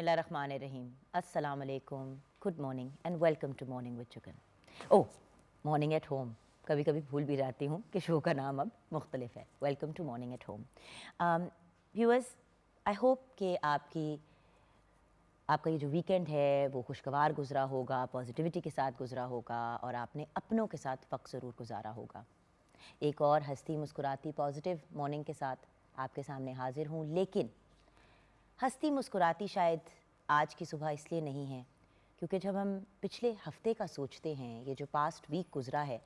बिस्मिल्लाहिर्रहमानिर्रहीम, अस्सलाम वालेकुम, good morning and welcome to morning with Chugan. Oh, morning at home, कभी कभी भूल भी जाती हूँ कि शो का नाम अब मुख्तलिफ है। Welcome to Morning at Home. Viewers, I hope कि आपका ये जो वीकेंड है वो खुशगवार गुजरा होगा, पॉजिटिविटी के साथ गुजरा होगा और आपने अपनों के साथ वक्त ज़रूर गुजारा होगा। एक और हंसती मुस्कुराती पॉजिटिव मॉर्निंग के साथ आपके सामने हाजिर हूँ, लेकिन हंसती मुस्कुराती शायद आज की सुबह इसलिए नहीं है क्योंकि जब हम पिछले हफ्ते का सोचते हैं, ये जो पास्ट वीक गुजरा है,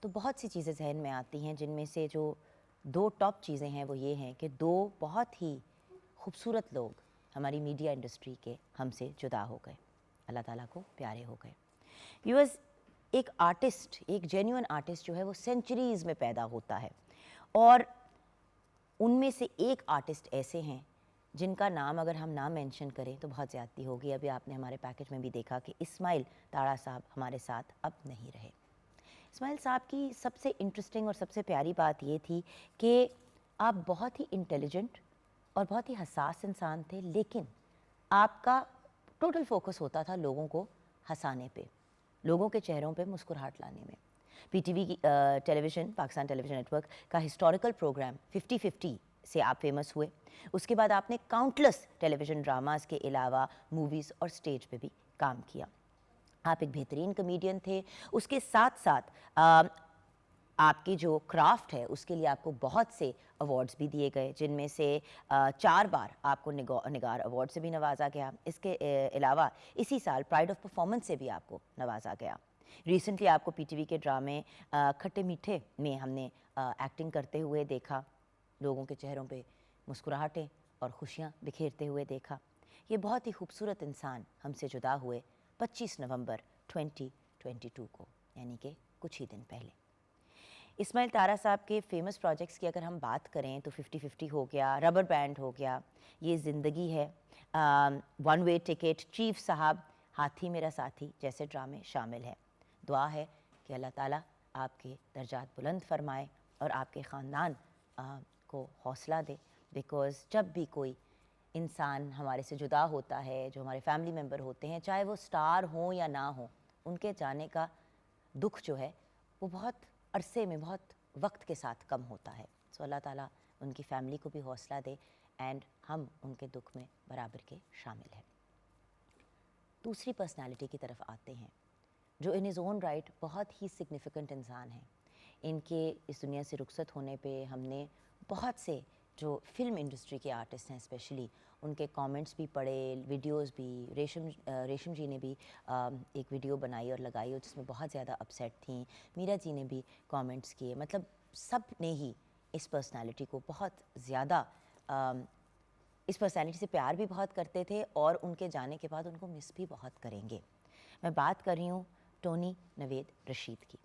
तो बहुत सी चीज़ें जहन में आती हैं, जिनमें से जो दो टॉप चीज़ें हैं वो ये हैं कि दो बहुत ही खूबसूरत लोग हमारी मीडिया इंडस्ट्री के हमसे जुदा हो गए, अल्लाह ताला को प्यारे हो गए। व्यूअर्स, एक आर्टिस्ट, एक जेन्युइन आर्टिस्ट जो है वो सेंचुरीज़ में पैदा होता है और उनमें से एक आर्टिस्ट ऐसे हैं जिनका नाम अगर हम ना मेंशन करें तो बहुत ज़्यादती होगी। अभी आपने हमारे पैकेज में भी देखा कि इस्माइल तारा साहब हमारे साथ अब नहीं रहे। इस्माइल साहब की सबसे इंटरेस्टिंग और सबसे प्यारी बात ये थी कि आप बहुत ही इंटेलिजेंट और बहुत ही हसास इंसान थे, लेकिन आपका टोटल फोकस होता था लोगों को हंसाने पे, लोगों के चेहरों पे मुस्कुराहट लाने में। पीटीवी की टेलीविज़न, पाकिस्तान टेलीविज़न नेटवर्क का हिस्टोरिकल प्रोग्राम 50-50 से आप फेमस हुए। उसके बाद आपने काउंटलेस टेलीविज़न ड्रामास के अलावा मूवीज़ और स्टेज पे भी काम किया। आप एक बेहतरीन कमेडियन थे। उसके साथ साथ आपकी जो क्राफ्ट है उसके लिए आपको बहुत से अवार्ड्स भी दिए गए, जिनमें से 4 बार आपको निगार अवार्ड से भी नवाजा गया। इसके अलावा इसी साल प्राइड ऑफ परफॉर्मेंस से भी आपको नवाजा गया। रिसेंटली आपको पीटीवी के ड्रामे खट्टे मीठे में हमने एक्टिंग करते हुए देखा, लोगों के चेहरों पे मुस्कुराहटें और खुशियाँ बिखेरते हुए देखा। ये बहुत ही खूबसूरत इंसान हमसे जुदा हुए 25 नवंबर 2022 को, यानी कि कुछ ही दिन पहले। इस्माइल तारा साहब के फेमस प्रोजेक्ट्स की अगर हम बात करें तो 50-50 हो गया, रबर बैंड हो गया, ये ज़िंदगी है, वन वे टिकट, चीफ साहब, हाथी मेरा साथी जैसे ड्रामे शामिल हैं। दुआ है कि अल्लाह ताला आपके दर्जात बुलंद फरमाए और आपके ख़ानदान को हौसला दे, बिकॉज़ जब भी कोई इंसान हमारे से जुदा होता है, जो हमारे फैमिली मेम्बर होते हैं, चाहे वो स्टार हों या ना हों, उनके जाने का दुख जो है वो बहुत अरसे में, बहुत वक्त के साथ कम होता है। सो अल्लाह ताला उनकी फ़ैमिली को भी हौसला दे एंड हम उनके दुख में बराबर के शामिल हैं। दूसरी पर्सनालिटी की तरफ आते हैं जो इन इज़ ओन राइट बहुत ही सिग्निफिकेंट इंसान हैं। इनके इस दुनिया से रुखसत होने पे हमने बहुत से जो फिल्म इंडस्ट्री के आर्टिस्ट हैं स्पेशली, उनके कमेंट्स भी पढ़े, वीडियोस भी। रेशम जी ने भी एक वीडियो बनाई और लगाई और जिसमें बहुत ज़्यादा अपसेट थी। मीरा जी ने भी कमेंट्स किए। मतलब सब ने ही इस पर्सनालिटी को बहुत ज़्यादा, इस पर्सनालिटी से प्यार भी बहुत करते थे और उनके जाने के बाद उनको मिस भी बहुत करेंगे। मैं बात कर रही हूँ टोनी नवेद रशीद की।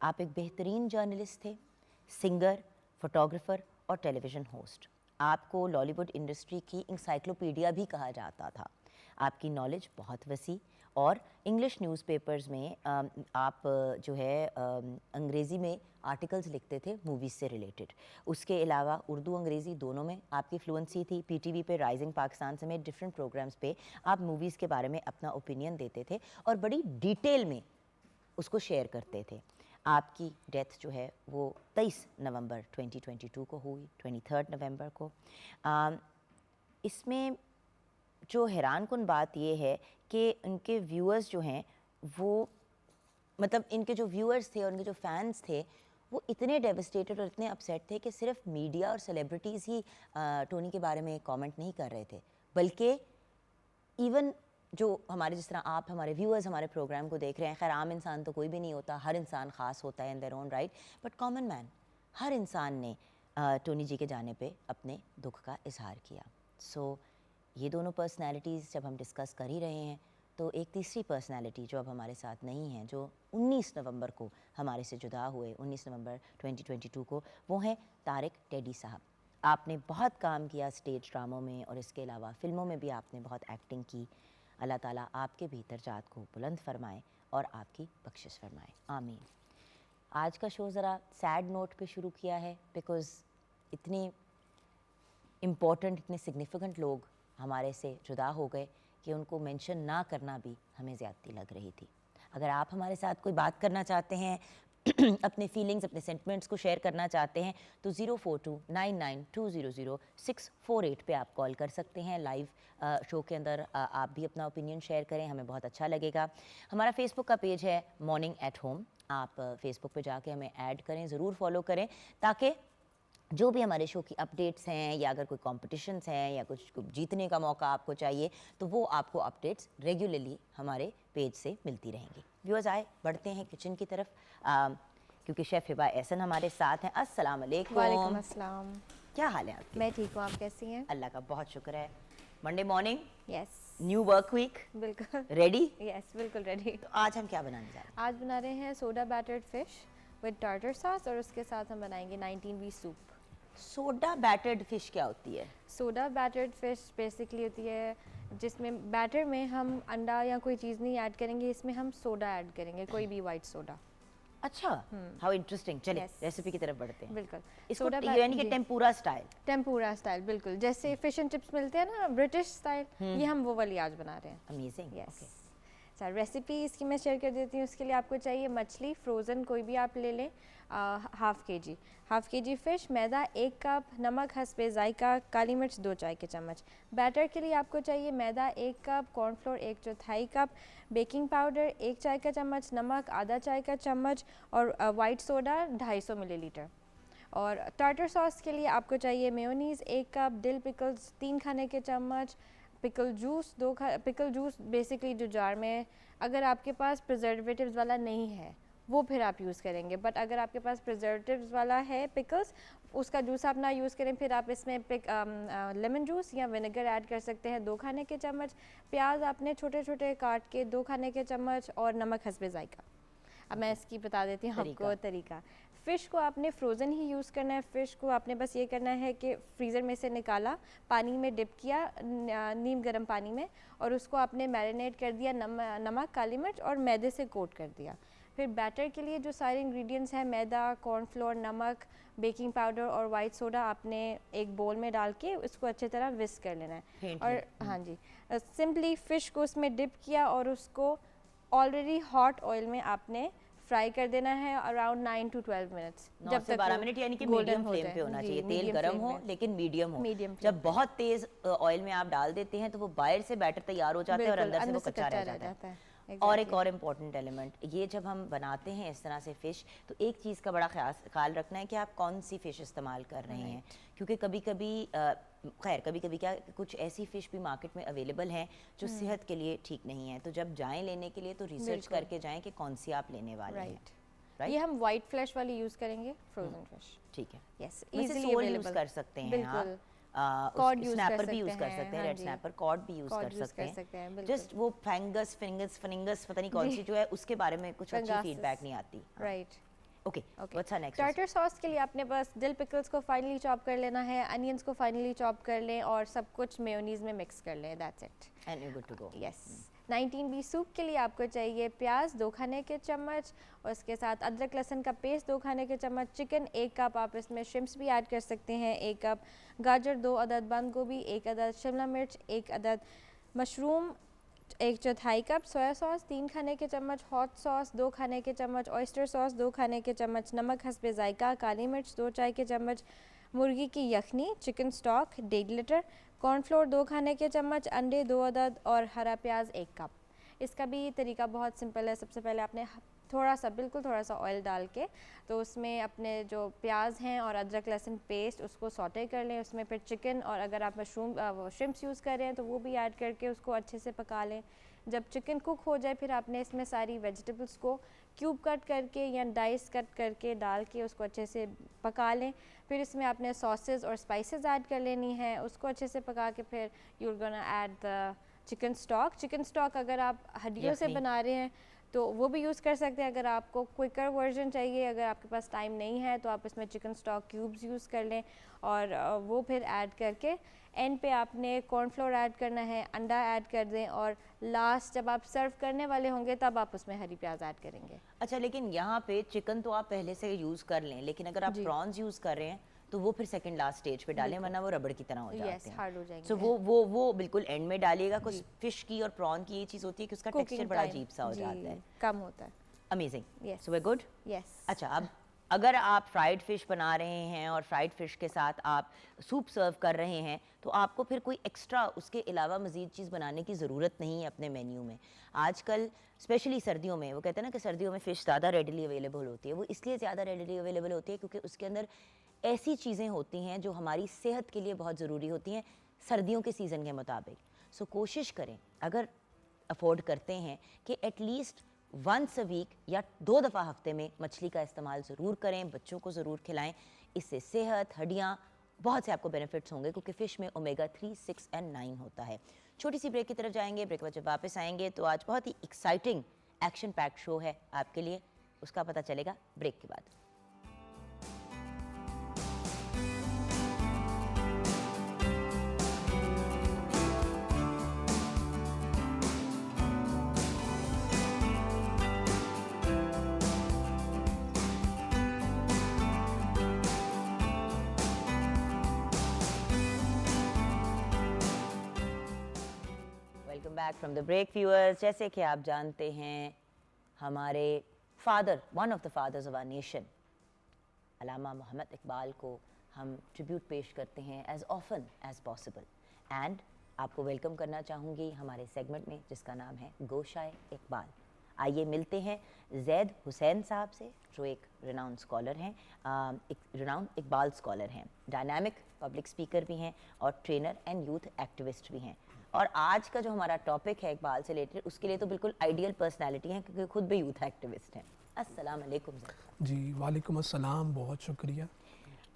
आप एक बेहतरीन जर्नलिस्ट थे, सिंगर, फोटोग्राफ़र और टेलीविज़न होस्ट। आपको लॉलीवुड इंडस्ट्री की इंसाइक्लोपीडिया भी कहा जाता था। आपकी नॉलेज बहुत वसी और इंग्लिश न्यूज़पेपर्स में आप जो है अंग्रेज़ी में आर्टिकल्स लिखते थे मूवीज़ से रिलेटेड। उसके अलावा उर्दू अंग्रेज़ी दोनों में आपकी फ्लुएंसी थी। पीटीवी पे राइजिंग पाकिस्तान समेत डिफरेंट प्रोग्राम्स पे आप मूवीज़ के बारे में अपना ओपिनियन देते थे और बड़ी डिटेल में उसको शेयर करते थे। आपकी डेथ जो है वो 23 नवंबर 2022 को हुई, 23 नवंबर को। इसमें जो हैरानकुन बात ये है कि इनके व्यूअर्स जो हैं वो, मतलब इनके जो व्यूअर्स थे और इनके जो फैंस थे वो इतने डेवस्टेटेड और इतने अपसेट थे कि सिर्फ मीडिया और सेलिब्रिटीज़ ही टोनी के बारे में कमेंट नहीं कर रहे थे, बल्कि इवन जो हमारे, जिस तरह आप हमारे व्यूअर्स हमारे प्रोग्राम को देख रहे हैं, खैर आम इंसान तो कोई भी नहीं होता, हर इंसान ख़ास होता है in their own right, but common man, हर इंसान ने टोनी जी के जाने पे अपने दुख का इजहार किया। सो ये दोनों पर्सनैलिटीज़ जब हम डिस्कस कर ही रहे हैं तो एक तीसरी पर्सनैलिटी जो अब हमारे साथ नहीं है, जो 19 नवंबर को हमारे से जुदा हुए, 19 नवंबर 2022 को, वो हैं तारिक टेडी साहब। आपने बहुत काम किया स्टेज ड्रामों में और इसके अलावा फ़िल्मों में भी आपने बहुत एक्टिंग की। अल्लाह ताला आपके भी दर्जात को बुलंद फरमाए और आपकी बख्शिश फरमाए, आमीन। आज का शो ज़रा सैड नोट पे शुरू किया है बिकॉज़ इतने इम्पॉर्टेंट, इतने सिग्निफिकेंट लोग हमारे से जुदा हो गए कि उनको मेंशन ना करना भी हमें ज़्यादती लग रही थी। अगर आप हमारे साथ कोई बात करना चाहते हैं अपने फीलिंग्स, अपने सेंटिमेंट्स को शेयर करना चाहते हैं तो 042992000648 पे आप कॉल कर सकते हैं। लाइव शो के अंदर आप भी अपना ओपिनियन शेयर करें, हमें बहुत अच्छा लगेगा। हमारा फेसबुक का पेज है मॉर्निंग एट होम, आप फेसबुक पे जाके हमें ऐड करें, ज़रूर फॉलो करें, ताकि जो भी हमारे शो की अपडेट्स हैं या अगर कोई कॉम्पिटिशन्स हैं या कुछ जीतने का मौका आपको चाहिए तो वो आपको अपडेट्स रेगुलरली हमारे पेज से मिलती रहेंगी। व्यूअर्स, आए बढ़ते हैं किचन की तरफ, क्योंकि शेफ़ हिबा एहसन हमारे साथ हैं। अस्सलाम वालेकुम। वालेकुम अस्सलाम। क्या हाल है आपके? मैं ठीक हूँ, आप कैसी हैं? अल्लाह का बहुत शुक्र है। Monday morning, yes, new work week, बिल्कुल रेडी? यस, बिल्कुल रेडी। तो आज हम क्या बनाने जा रहे हैं? आज बना रहे हैं soda battered fish with tartar sauce और उसके साथ हम बनाएंगे 19V soup. Soda battered fish क्या होती है? सोडा बैटर्ड फिश बेसिकली होती है जिसमें बैटर में हम अंडा या कोई चीज़ नहीं ऐड करेंगे, इसमें हम सोडा ऐड करेंगे, कोई भी वाइट सोडा। अच्छा, हाउ इंटरेस्टिंग। चलिए Yes. रेसिपी की तरफ बढ़ते हैं। बिल्कुल, इसको सोडा यानी कि टेम्पुरा स्टाइल। टेम्पूरा स्टाइल, बिल्कुल जैसे फिश एंड चिप्स मिलते हैं ना ब्रिटिश स्टाइल, ये हम वो वाली आज बना रहे हैं। अमेजिंग। यस सर, रेसिपी इसकी मैं शेयर कर देती हूँ। उसके लिए आपको चाहिए मछली फ्रोज़न कोई भी आप ले लें, हाफ़ के जी फ़िश, मैदा 1 कप, नमक हस्बे ज़ायका, काली मिर्च 2 चाय के चम्मच। बैटर के लिए आपको चाहिए मैदा 1 cup, cornflour 1/4 cup, baking powder 1 चाय का चम्मच, नमक आधा चाय का चम्मच और वाइट सोडा 250 मिलीलीटर। और टार्टर सॉस के लिए आपको चाहिए मेयोनीज़ 1 कप, डिल पिकल्स 3 खाने के चम्मच, pickle juice pickle juice basically जो जार में, अगर आपके पास प्रिजर्वेटिव्स वाला नहीं है वो फिर आप यूज़ करेंगे, बट अगर आपके पास प्रिजर्वेटिव्स वाला है पिकल्स, उसका जूस आप ना यूज़ करें, फिर आप इसमें लेमन जूस या विनेगर ऐड कर सकते हैं 2 खाने के चम्मच। प्याज आपने छोटे छोटे काट के 2 खाने के चम्मच और नमक हस्बे ज़ायका। अब मैं इसकी बता देती हूँ आपको तरीका। फ़िश को आपने फ्रोज़न ही यूज़ करना है। फ़िश को आपने बस ये करना है कि फ्रीज़र में से निकाला, पानी में डिप किया, नीम गर्म पानी में, और उसको आपने मैरिनेट कर दिया, नमक काली मिर्च और मैदे से कोट कर दिया। फिर बैटर के लिए जो सारे इंग्रेडिएंट्स हैं, मैदा, कॉर्नफ्लोर, नमक, बेकिंग पाउडर और वाइट सोडा, आपने एक बोल में डाल के उसको अच्छी तरह विस्क कर लेना है। और हाँ जी, सिंपली फ़िश को उसमें डिप किया और उसको ऑलरेडी हॉट ऑयल में आपने फ्राई कर देना है अराउंड 9 to 12 मिनट्स। 9 से 12 मिनट, यानी कि मीडियम फ्लेम पे होना चाहिए। तेल गरम हो लेकिन मीडियम हो। जब बहुत तेज ऑयल में आप डाल देते हैं तो वो बाहर से बैटर तैयार हो जाता है और अंदर से वो कच्चा रह जाता है। और एक और इम्पॉर्टेंट एलिमेंट, ये जब हम बनाते हैं इस तरह से फ़िश, तो एक चीज़ का बड़ा ख्याल रखना है कि आप कौन सी फ़िश इस्तेमाल कर रहे हैं, क्योंकि कभी कभी क्या कुछ ऐसी फ़िश भी मार्केट में अवेलेबल हैं जो सेहत के लिए ठीक नहीं है। तो जब जाएं लेने के लिए तो रिसर्च करके जाएं कि कौन सी आप लेने वाले हैं। राइट, ये हम वाइट फ्लैश वाली यूज़ करेंगे, फ्रोजन फिश। ठीक है। यस, इजीली यूज़ कर सकते हैं। बिल्कुल, कॉड स्नैपर भी यूज़ कर सकते हैं, रेड स्नैपर कॉड भी यूज़ कर सकते हैं। जस्ट वो फिंगर्स पता नहीं कौन सी जो है उसके बारे में कुछ अच्छी फीडबैक नहीं आती। Right, okay, what's next? Tartar sauce के लिए आपने बस डिल पिकल्स को फाइनली चॉप कर लेना है, अनियंस को फाइनली चॉप कर लें और सब कुछ मेयोनीज़ में मिक्स कर लें। That's it and you good to go. Yes. 19V soup के लिए आपको चाहिए प्याज 2 खाने के चम्मच और उसके साथ अदरक लहसुन का पेस्ट 2 खाने के चम्मच, चिकन 1 कप, आप इसमें श्रिम्प्स भी ऐड कर सकते हैं 1 कप, गाजर 2 अदद, बंद गोभी 1 अदद, शिमला मिर्च 1 अदद, मशरूम 1/4 कप, सोया सॉस 3 खाने के चम्मच, हॉट सॉस 2 खाने के चम्मच, ऑयस्टर सॉस 2 खाने के चम्मच, नमक हस्बे ज़ायका, काली मिर्च 2 चाय के चम्मच, मुर्गी की यखनी, चिकन स्टॉक 1.5 लीटर, कॉर्नफ्लोर 2 खाने के चम्मच, अंडे 2 अदद और हरा प्याज 1 कप। इसका भी तरीका बहुत सिंपल है। सबसे पहले आपने बिल्कुल थोड़ा सा ऑयल डाल के तो उसमें अपने जो प्याज हैं और अदरक लहसुन पेस्ट उसको सौटे कर लें। उसमें फिर चिकन और अगर आप श्रिम्प्स यूज़ कर रहे हैं तो वो भी ऐड करके उसको अच्छे से पका लें। जब चिकन कुक हो जाए फिर आपने इसमें सारी वेजिटेबल्स को क्यूब कट करके या डाइस कट करके डाल के उसको अच्छे से पका लें। फिर इसमें आपने सॉसेस और स्पाइसेस ऐड कर लेनी है, उसको अच्छे से पका के फिर you are gonna add the chicken stock अगर आप हड्डियों से बना रहे हैं तो वो भी यूज़ कर सकते हैं। अगर आपको क्विकर वर्जन चाहिए, अगर आपके पास टाइम नहीं है तो आप इसमें चिकन स्टॉक क्यूब्स यूज़ कर लें और वो फिर ऐड करके एंड पे आपने कॉर्नफ्लोर ऐड करना है, अंडा ऐड कर दें और लास्ट जब आप सर्व करने वाले होंगे तब आप उसमें हरी प्याज ऐड करेंगे। अच्छा, लेकिन यहाँ पे चिकन तो आप पहले से यूज़ कर लें, लेकिन अगर आप प्रॉन्स यूज़ कर रहे हैं तो वो फिर सेकंड लास्ट स्टेज पे डालें, वरना वो रबड़ की तरह हो जाते हैं। हार्ड हो जाएंगे। सो वो बिल्कुल एंड में डालिएगा। कुछ फिश की और प्रॉन की ये चीज़ होती है कि उसका टेक्सचर बड़ा अजीब सा हो जाता है, कम होता है। अमेजिंग। सो वे गुड। यस। अच्छा, अब अगर आप फ्राइड फ़िश बना रहे हैं और फ्राइड फ़िश के साथ आप सूप सर्व कर रहे हैं, तो आपको फिर कोई एक्स्ट्रा उसके अलावा मज़ीद चीज़ बनाने की ज़रूरत नहीं है अपने मेन्यू में। आजकल स्पेशली सर्दियों में, वो कहते हैं ना कि सर्दियों में फ़िश ज़्यादा रेडीली अवेलेबल होती है। वो इसलिए ज़्यादा रेडीली अवेलेबल होती है क्योंकि उसके अंदर ऐसी चीज़ें होती हैं जो हमारी सेहत के लिए बहुत ज़रूरी होती हैं सर्दियों के सीज़न के मुताबिक। सो कोशिश करें, अगर अफोर्ड करते हैं, कि एटलीस्ट वंस अ वीक या 2 दफ़ा हफ्ते में मछली का इस्तेमाल ज़रूर करें, बच्चों को ज़रूर खिलाएं। इससे सेहत, हड्डियाँ, बहुत से आपको बेनिफिट्स होंगे क्योंकि फ़िश में ओमेगा 3, 6 एंड 9 होता है। छोटी सी ब्रेक की तरफ जाएंगे। ब्रेक के बाद जब वापस आएंगे तो आज बहुत ही एक्साइटिंग एक्शन पैक्ड शो है आपके लिए, उसका पता चलेगा ब्रेक के बाद। Welcome back from the break viewers. जैसे कि आप जानते हैं, हमारे father, one of the fathers of our nation, Allama Mohammad Iqbal को हम ट्रिब्यूट पेश करते हैं as often as possible. And आपको वेलकम करना चाहूँगी हमारे सेगमेंट में जिसका नाम है गोशाए इकबाल। आइए मिलते हैं जैद हुसैन साहब से, जो एक रिनाउंड स्कॉलर हैं, एक रिनाउंड इकबाल स्कॉलर हैं, डायनामिक पब्लिक स्पीकर भी हैं और ट्रेनर एंड यूथ एक्टिविस्ट भी हैं। और आज का जो हमारा टॉपिक है इकबाल से रिलेटेड, उसके लिए तो बिल्कुल आइडियल पर्सनालिटी हैं क्योंकि खुद भी यूथ एक्टिविस्ट हैं। अस्सलाम वालेकुम सर। जी वालेकुम अस्सलाम, बहुत शुक्रिया।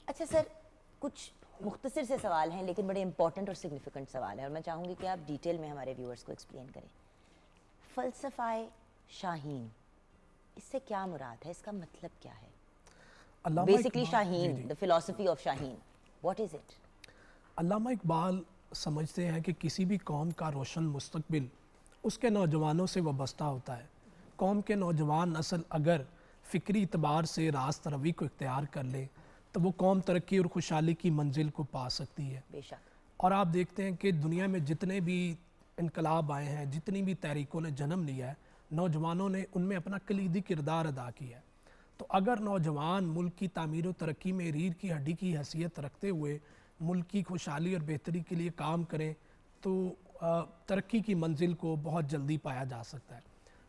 अच्छा सर, कुछ मुख्तसर से सवाल हैं लेकिन बड़े इंपॉर्टेंट और सिग्निफिकेंट सवाल हैं और मैं चाहूँगी कि आप डिटेल में हमारे व्यूअर्स को एक्सप्लेन करें। फ़लसफ़ाए शाहीन, इससे क्या मुराद है, इसका मतलब क्या है? अल्लामा बेसिकली इकबाल- शाहीन, जी, जी। The philosophy of Shaheen, what is it? Allama Iqbal समझते हैं कि किसी भी कौम का रोशन मुस्तकबिल उसके नौजवानों से वाबस्ता होता है। कौम के नौजवान नस्ल अगर फ़िक्री इतबार से रास्त रवी को इख्तियार कर ले तो वो कौम तरक्की और खुशहाली की मंजिल को पा सकती है। बेशक। और आप देखते हैं कि दुनिया में जितने भी इनकलाब आए हैं, जितनी भी तहरीकों ने जन्म लिया है, नौजवानों ने उनमें अपना कलीदी किरदार अदा किया है। तो अगर नौजवान मुल्क की तामीर और तरक्की में रीढ़ की हड्डी की हैसियत रखते हुए मुल्क की खुशहाली और बेहतरी के लिए काम करें तो तरक्की की मंजिल को बहुत जल्दी पाया जा सकता है।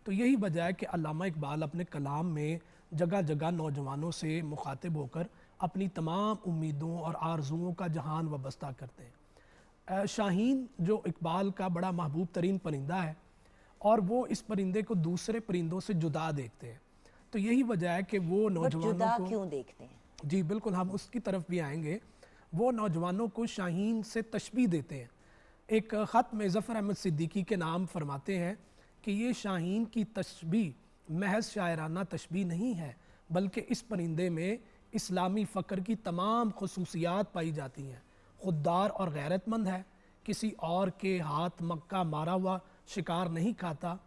तो यही वजह है कि अल्लामा इकबाल अपने कलाम में जगह जगह नौजवानों से मुखातिब होकर अपनी तमाम उम्मीदों और आरजुओं का जहान वाबस्ता करते हैं। शाहीन जो इकबाल का बड़ा महबूब तरीन परिंदा है और वो इस परिंदे को दूसरे परिंदों से जुदा देखते हैं। तो यही वजह है कि वो नौजवानों जुदा को क्यों देखते हैं? जी बिल्कुल, हम उसकी तरफ भी आएंगे। वो नौजवानों को शाहीन से तशबीह देते हैं। एक ख़त में ज़फ़र अहमद सिद्दीकी के नाम फरमाते हैं कि ये शाहीन की तशबीह महज शायराना तशबीह नहीं है, बल्कि इस परिंदे में इस्लामी फ़क्र की तमाम खसूसियात पाई जाती हैं। खुददार और गैरतमंद है, किसी और के हाथ मक्का मारा हुआ शिकार नहीं खाता,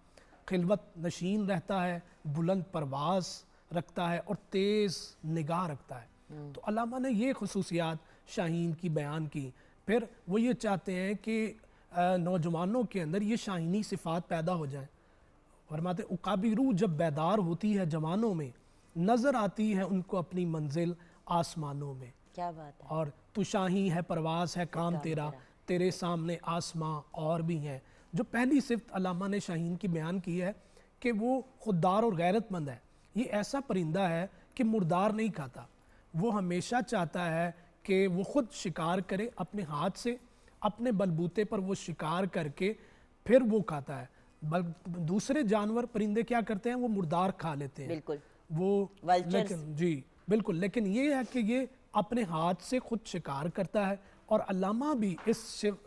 खिलवत नशीन रहता है, बुलंद परवाज़ रखता है और तेज़ निगाह रखता है। तो अल्लामा ने ये खसूसियात शाहीन की बयान की। फिर वो ये चाहते हैं कि नौजवानों के अंदर ये शाहीनी सिफ़ात पैदा हो जाए। फरमाते उकाबिरू जब बेदार होती है जवानों में, नज़र आती है उनको अपनी मंजिल आसमानों में। क्या बात है। और तू शाही है, परवाज़ है काम तेरा, तेरे सामने आसमां और भी हैं। जो पहली सिफ्त अल्लामा ने शाहीन की बयान की है कि वो खुददार और गैरतमंद है। ये ऐसा परिंदा है कि मुर्दार नहीं खाता। वो हमेशा चाहता है कि वो खुद शिकार करे अपने हाथ से, अपने बलबूते पर वो शिकार करके फिर वो खाता है। दूसरे जानवर परिंदे क्या करते हैं, वो मुर्दार खा लेते हैं। बिल्कुल। वो Vultures। लेकिन जी बिल्कुल, लेकिन ये है कि ये अपने हाथ से खुद शिकार करता है। और अल्लामा भी इस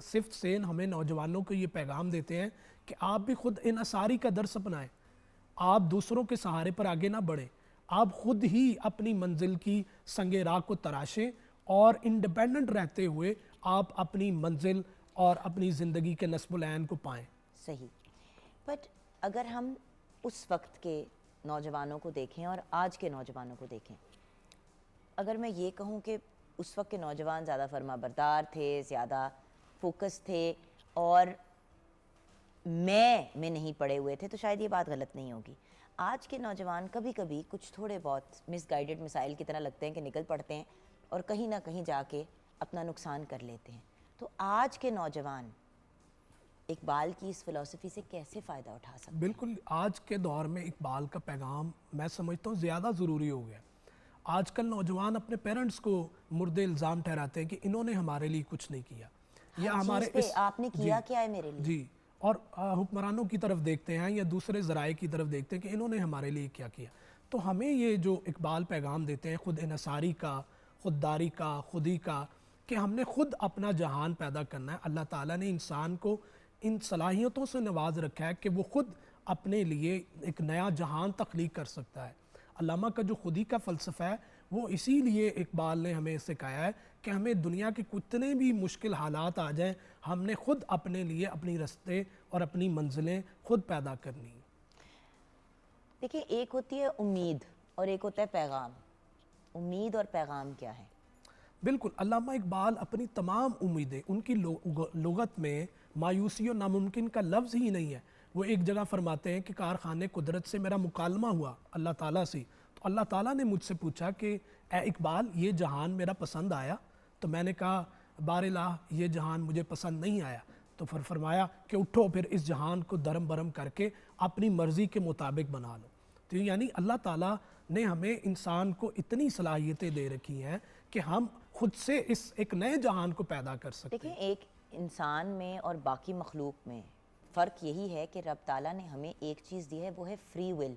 सिफ्त से हमें नौजवानों को ये पैगाम देते हैं कि आप भी खुद इन असारी का दर्स अपनाएं। आप दूसरों के सहारे पर आगे ना बढ़ें, आप खुद ही अपनी मंजिल की संगे राह को तराशें और इंडिपेंडेंट रहते हुए आप अपनी मंजिल और अपनी ज़िंदगी के नस्ब ऐन को पाएं। सही। बट अगर हम उस वक्त के नौजवानों को देखें और आज के नौजवानों को देखें, अगर मैं ये कहूँ कि उस वक्त के नौजवान ज़्यादा फरमाबरदार थे, ज़्यादा फोकस थे और मैं में नहीं पड़े हुए थे, तो शायद ये बात गलत नहीं होगी। आज के नौजवान कभी कभी कुछ थोड़े बहुत मिसगाइडेड मिसाइल की तरह लगते हैं कि निकल पड़ते हैं और कहीं ना कहीं जाके अपना नुकसान कर लेते हैं। तो आज के नौजवान इकबाल की इस फिलॉसफी से कैसे फ़ायदा उठा सकते हैं? बिल्कुल, आज के दौर में इकबाल का पैगाम मैं समझता हूँ ज़्यादा ज़रूरी हो गया। आजकल नौजवान अपने पेरेंट्स को मुर्दे इल्ज़ाम ठहराते हैं कि इन्होंने हमारे लिए कुछ नहीं किया, या हर हमारे चीज़ पे आपने किया क्या है मेरे लिए? जी, और हुक्मरानों की तरफ देखते हैं या दूसरे ज़राए की तरफ देखते हैं कि इन्होंने हमारे लिए क्या किया। तो हमें ये जो इकबाल पैगाम देते हैं खुद इनसारी का, खुददारी का, खुदी का, कि हमने खुद अपना जहान पैदा करना है। अल्लाह ताला ने इंसान को इन सलाहियतों से नवाज रखा है कि वो खुद अपने लिए एक नया जहान तख्लीक कर सकता है। अल्लामा का जो खुदी का फ़लसफ़ा है वो इसीलिए इकबाल ने हमें सिखाया है कि हमें दुनिया के कितने भी मुश्किल हालात आ जाएं, हमने खुद अपने लिए अपनी रास्ते और अपनी मंजिलें खुद पैदा करनी है। देखिए, एक होती है उम्मीद और एक होता है पैगाम। उम्मीद और पैगाम क्या है? बिल्कुल, अल्लामा इकबाल अपनी तमाम उम्मीदें, उनकी लुगत में मायूसी और नामुमकिन का लफ्ज़ ही नहीं है। वो एक जगह फरमाते हैं कि कारखाने कुदरत से मेरा मुकालमा हुआ अल्लाह ताला से, तो अल्लाह ताला ने मुझसे पूछा कि ए इकबाल, ये जहान मेरा पसंद आया? तो मैंने कहा बारिला, ये जहान मुझे पसंद नहीं आया। तो फिर फरमाया कि उठो, फिर इस जहान को दरम बरम करके अपनी मर्ज़ी के मुताबिक बना लो। तो यानी अल्लाह ताला ने हमें इंसान को इतनी सलाहियतें दे रखी हैं कि हम खुद से इस एक नए जहान को पैदा कर सकते देखिए, हैं। एक इंसान में और बाकी मखलूक में फ़र्क यही है कि रब ताला ने हमें एक चीज़ दी है, वो है फ्री विल।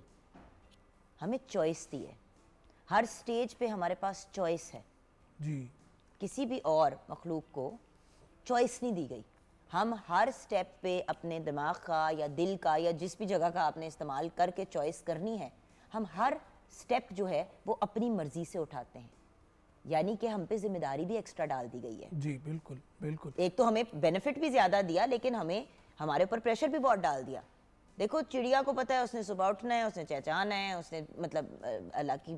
हमें चॉइस दी है। हर स्टेज पे हमारे पास चॉइस है। जी, किसी भी और मखलूक को चॉइस नहीं दी गई। हम हर स्टेप पे अपने दिमाग का या दिल का या जिस भी जगह का आपने इस्तेमाल करके चॉइस करनी है, हम हर स्टेप जो है वो अपनी मर्ज़ी से उठाते हैं। यानी कि हम पे जिम्मेदारी भी एक्स्ट्रा डाल दी गई है। जी, बिल्कुल, बिल्कुल। एक तो हमें बेनिफिट भी ज़्यादा दिया, लेकिन हमारे ऊपर प्रेशर भी बहुत डाल दिया। देखो, चिड़िया को पता है उसने सुबह उठना है, उसने चहचहाना है, उसने मतलब अल्लाह की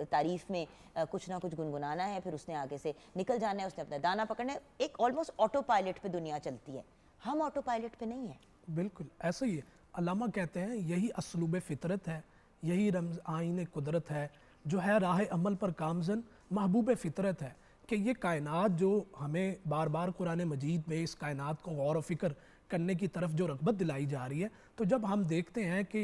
तारीफ़ में कुछ ना कुछ गुनगुनाना है, फिर उसने आगे से निकल जाना है, उसने अपना दाना पकड़ना है। एक ऑलमोस्ट ऑटो पायलट पे दुनिया चलती है। हम ऑटो पायलट पे नहीं है। बिल्कुल ऐसा ही है। अल्लामा कहते हैं यही असलूब फ़ितरत है, यही रमज़ आइन कुदरत है, जो है राह अमल पर कामज़न महबूब फ़ितरत है। कि ये कायनात जो हमें बार बार कुरान मजीद में इस कायनात को गौर व फ़िक्र करने की तरफ जो रग़बत दिलाई जा रही है, तो जब हम देखते हैं कि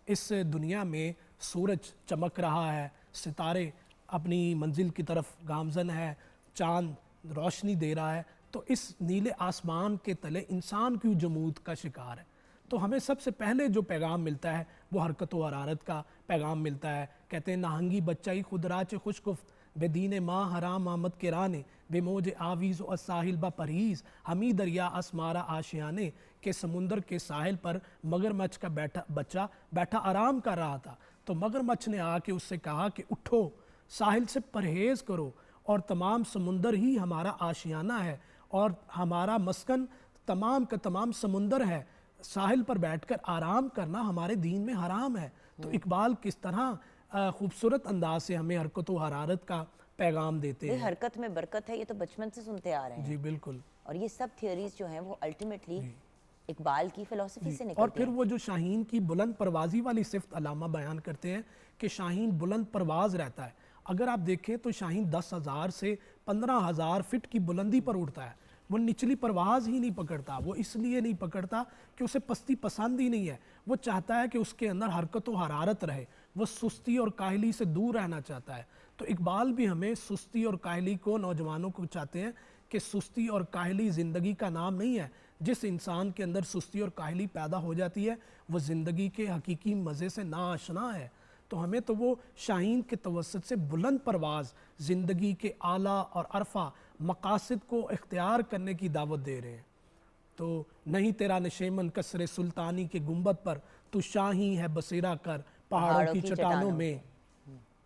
इस दुनिया में सूरज चमक रहा है, सितारे अपनी मंजिल की तरफ गामज़न है, चाँद रोशनी दे रहा है, तो इस नीले आसमान के तले इंसान क्यों जमूद का शिकार है। तो हमें सबसे पहले जो पैगाम मिलता है वो हरकत व हरारत का पैगाम मिलता है। कहते हैं नाहंगी बच्चाई खुदराच खुशगुफ्त बेदीन माँ हराम आमद के राने बेमोज आवीज़ और साहिल बा परहेज़ हमी दरिया असमारा आशियाने के समुंदर के साहिल पर मगरमच्छ का बच्चा बैठा आराम कर रहा था। तो मगरमच्छ ने आके उससे कहा कि उठो, साहिल से परहेज़ करो, और तमाम समुंदर ही हमारा आशियाना है और हमारा मस्कन तमाम का तमाम समुंदर है। साहिल पर बैठकर आराम करना हमारे दीन में हराम है। तो इकबाल किस तरह खूबसूरत अंदाज से हमें हरकत व हरारत का पैगाम देते ये हैं। हरकत में बरकत है, ये तो बचपन से सुनते आ रहे हैं। जी, बिल्कुल। और ये सब थियोरीज जो हैं वो अल्टीमेटली इकबाल की फिलॉसफी से और निकलती फिर हैं। वो जो शाहीन की बुलंद परवाज़ी वाली सिफ्त अलामा बयान करते हैं कि शाहीन बुलंद परवाज़ रहता है। अगर आप देखें तो शाहीन 10,000 से 15,000 फिट की बुलंदी पर उड़ता है। वो निचली परवाज़ ही नहीं पकड़ता। वो इसलिए नहीं पकड़ता कि उसे पस्ती पसंद ही नहीं है। वो चाहता है कि उसके अंदर हरकत व हरारत रहे। वो सुस्ती और काहली से दूर रहना चाहता है। तो इकबाल भी हमें सुस्ती और काहली को, नौजवानों को चाहते हैं कि सुस्ती और काहली ज़िंदगी का नाम नहीं है। जिस इंसान के अंदर सुस्ती और काहली पैदा हो जाती है वो ज़िंदगी के हकीकी मज़े से नाआशना है। तो हमें तो वो शाहीन के तवस्सुत से बुलंद परवाज़, ज़िंदगी के आला और अरफा मकासद को इख्तियार करने की दावत दे रहे हैं। तो नहीं तेरा नशेमन कसरे सुल्तानी के गुंबद पर, तू शाही है बसेरा कर पहाड़ों की चट्टानों में।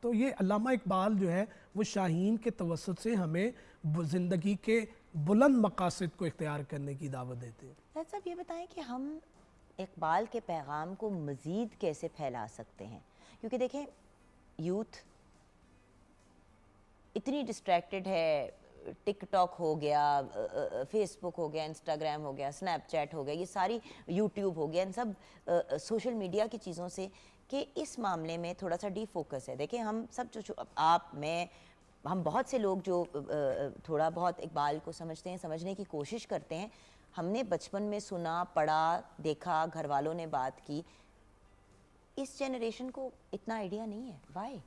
तो ये अल्लामा इकबाल जो है वो शाहीन के तवस्सुत से हमें ज़िंदगी के बुलंद मकासद को इख्तियार करने की दावत देते हैं। शायद साहब ये बताएं कि हम इकबाल के पैगाम को मज़ीद कैसे फैला सकते हैं, क्योंकि देखें यूथ इतनी डिस्ट्रैक्टेड है, टिकटॉक हो गया, फेसबुक हो गया, इंस्टाग्राम हो गया, स्नैपचैट हो गया, ये सारी यूट्यूब हो गया, इन सब सोशल मीडिया की चीज़ों से कि इस मामले में थोड़ा सा डीफोकस है। देखिए हम सब जो आप, मैं, हम बहुत से लोग जो थोड़ा बहुत इकबाल को समझते हैं, समझने की कोशिश करते हैं, हमने बचपन में सुना, पढ़ा, देखा, घर वालों ने बात की, इस जनरेशन को इतना आइडिया नहीं है। वाई?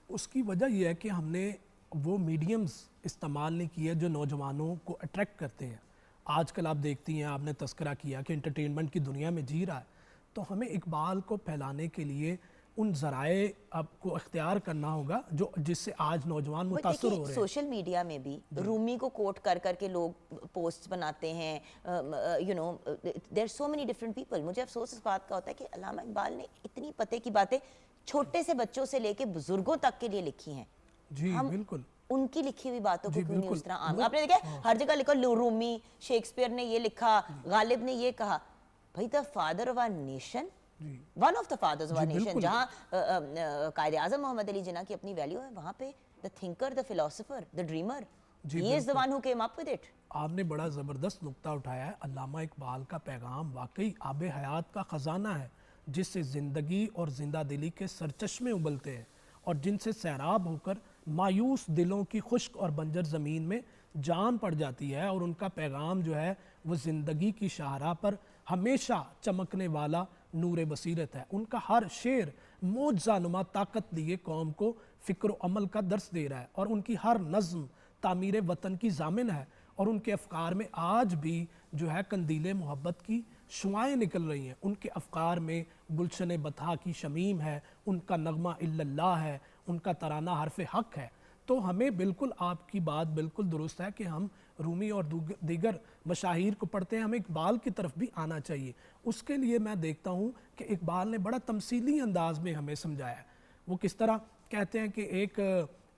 उसकी वजह यह है कि हमने वो मीडियम्स इस्तेमाल नहीं किए जो नौजवानों को अट्रैक्ट करते हैं। आजकल आप देखती हैं, आपने तस्करा किया कि एंटरटेनमेंट की दुनिया में जी रहा है, तो हमें इकबाल को फैलाने के लिए उन ज़राए आपको इख्तियार करना होगा जो जिससे आज नौजवान मुतासर हो रहे हैं। सोशल मीडिया में भी रूमी को कोट कर करके लोग पोस्ट बनाते हैं, you know, there so many different people. मुझे अफसोस इस बात का होता है कि अल्लामा इकबाल ने इतनी पते की बातें छोटे से बच्चों से लेके बुजुर्गों तक के लिए लिखी हैं। जी हम बिल्कुल। उनकी लिखी हुई बातों को जी, क्यों नहीं बिल्कुल। उस तरह आम? आपने देखा हर जगह लिखा रूमी, शेक्सपियर ने ये लिखा, गालिब ने ये कहा। भाई the father of our nation, one of the fathers of our nation, जहाँ कायदे आज़म मोहम्मद अली जिन्ना की अपनी वैल्यू है, वहाँ पे the thinker, the philosopher, the dreamer, he is the one who came up with it. आपने बड़ा ज़बरदस्त नुक्ता उठाया है। अल्लामा इकबाल का पैगाम वाकई आब हयात का ख़जाना है, जिससे ज़िंदगी और जिंदा दिली के सरचश्मे उबलते हैं और जिनसे सैराब होकर मायूस दिलों की खुश्क और बंजर ज़मीन में जान पड़ जाती है। और उनका पैगाम जो है वो ज़िंदगी की शाहराह पर हमेशा चमकने वाला नूर बसीरत है। उनका हर शेर मौजज़ानुमा ताकत लिए कौम को फ़िक्र व अमल का दर्स दे रहा है और उनकी हर नज़्म तामीर वतन की ज़ामिन है। और उनके अफ़कार में आज भी जो है कंदीले मोहब्बत की शुआएँ निकल रही हैं। उनके अफ़कार में गुलशन बथा की शमीम है, उनका नगमा इल्लल्लाह है, उनका तराना हरफ हक है। तो हमें बिल्कुल आपकी बात बिल्कुल दुरुस्त है कि हम रूमी और दीगर मशाहिर को पढ़ते हैं, हमें इकबाल की तरफ भी आना चाहिए। उसके लिए मैं देखता हूँ कि इकबाल ने बड़ा तमसीली अंदाज में हमें समझाया है। वो किस तरह कहते हैं कि एक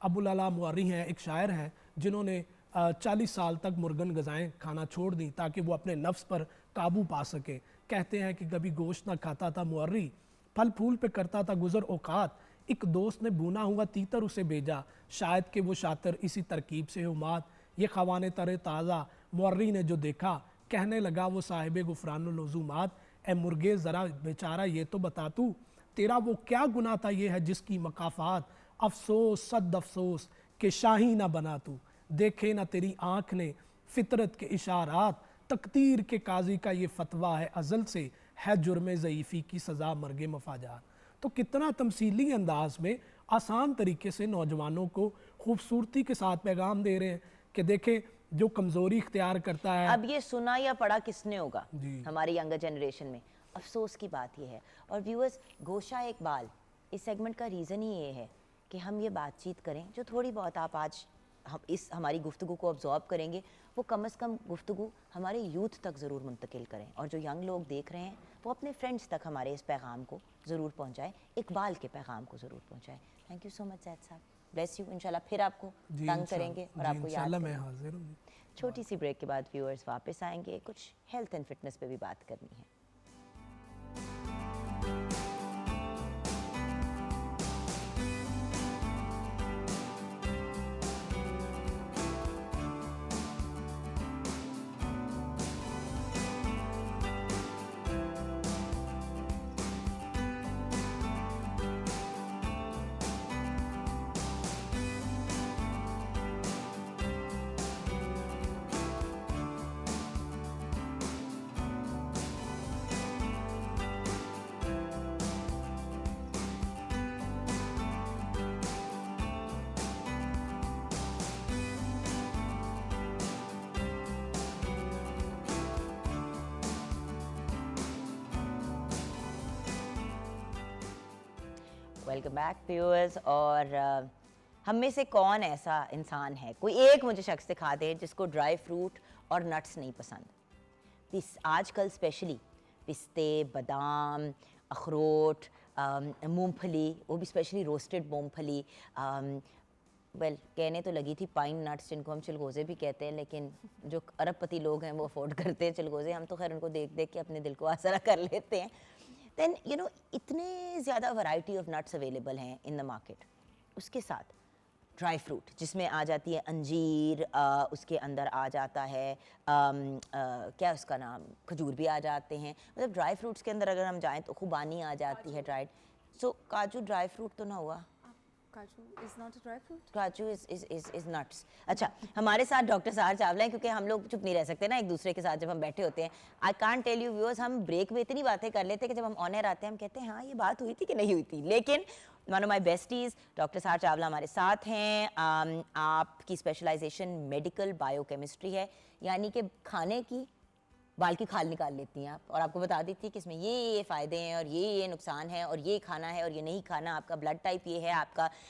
अबुल अला मुअर्री हैं, एक शायर हैं, जिन्होंने 40 साल तक मुर्गन गज़ाएँ खाना छोड़ दी ताकि वो अपने नफ्स पर काबू पा सके। कहते हैं कि कभी गोश्त ना खाता था मुअर्री, फल फूल पे करता था गुज़र औकात, एक दोस्त ने बुना हुआ तीतर उसे भेजा, शायद कि वो शातिर इसी तरकीब से हुमात। ये ख़वाने तरे ताज़ा मुअर्री ने जो देखा, कहने लगा वो साहिब गुफ़रानुल उज़ूमात, ए मुर्गे ज़रा बेचारा ये तो बता तू, तेरा वो क्या गुनाह था ये है जिसकी मकाफ़ात, अफसोस सद अफसोस कि शाही ना बना तू, देखे ना तेरी आँख ने फितरत के इशारात, तकदीर के काजी का ये फतवा है अज़ल से, है जुर्म ज़ईफ़ी की सज़ा मर्गे मफाजात। तो कितना तमसीली अंदाज में आसान तरीके से नौजवानों को खूबसूरती के साथ पैगाम दे रहे हैं कि देखें जो कमज़ोरी इख्तियार करता है। अब ये सुना या पढ़ा किसने होगा जी। हमारी यंगर जनरेशन में? अफसोस की बात ये है। और व्यूअर्स, गोशा इकबाल इस सेगमेंट का रीज़न ही ये है कि हम ये बातचीत करें जो थोड़ी बहुत आप आज हम इस हमारी गुफ्तगू को ऑब्जॉर्व करेंगे, वो कम से कम गुफ्तगू हमारे यूथ तक ज़रूर मुंतकिल करें। और जो यंग लोग देख रहे हैं वो अपने फ्रेंड्स तक हमारे इस पैगाम को ज़रूर पहुंचाएं, इकबाल के पैगाम को ज़रूर पहुंचाएं। थैंक यू सो मच ज़ैद साहब, ब्लेस यू। इंशाल्लाह फिर आपको तंग करेंगे और आपको याद मैं करेंगे। हाजिर हूँ। छोटी सी ब्रेक के बाद व्यूअर्स वापस आएंगे, कुछ हेल्थ एंड फिटनेस पे भी बात करनी है। Welcome back viewers. और हम में से कौन ऐसा इंसान है, कोई एक मुझे शख्स दिखा दे जिसको ड्राई फ्रूट और नट्स नहीं पसंद। आजकल स्पेशली पिस्ते, बादाम, अखरोट, मूंगफली, वो भी स्पेशली रोस्टेड मूंगफली, वेल कहने तो लगी थी पाइन नट्स जिनको हम चिलगोज़े भी कहते हैं, लेकिन जो अरबपति लोग हैं वो अफोर्ड करते हैं चिलगोज़े, हम तो खैर उनको देख देख के अपने दिल को आसरा कर लेते हैं। देन यू नो इतने ज़्यादा वैरायटी ऑफ नट्स अवेलेबल हैं इन द मार्केट। उसके साथ ड्राई फ्रूट जिसमें आ जाती है अंजीर, उसके अंदर आ जाता है क्या उसका नाम, खजूर भी आ जाते हैं। मतलब ड्राई फ्रूट्स के अंदर अगर हम जाएं तो खुबानी आ जाती है ड्राइड। सो काजू ड्राई फ्रूट तो ना हुआ? काजू is not a dry fruit. काजू इज नट्स। अच्छा, हमारे साथ डॉक्टर सहार चावला हैं, क्योंकि हम लोग चुप नहीं रह सकते ना एक दूसरे के साथ जब हम बैठे होते हैं। I can't tell you viewers, हम ब्रेक में इतनी बातें कर लेते हैं कि जब हम ऑन एयर आते हैं हम कहते हैं हाँ ये बात हुई थी कि नहीं हुई थी। लेकिन one of my besties doctor Sahar Chawla हमारे साथ हैं। आपकी स्पेशलाइजेशन मेडिकल बायोकेमिस्ट्री है, यानी कि खाने की बाल की खाल निकाल लेती हैं आप, और आपको बता देती है कि इसमें ये फ़ायदे हैं और ये नुकसान है, और ये खाना है और ये नहीं खाना, आपका ब्लड टाइप ये है,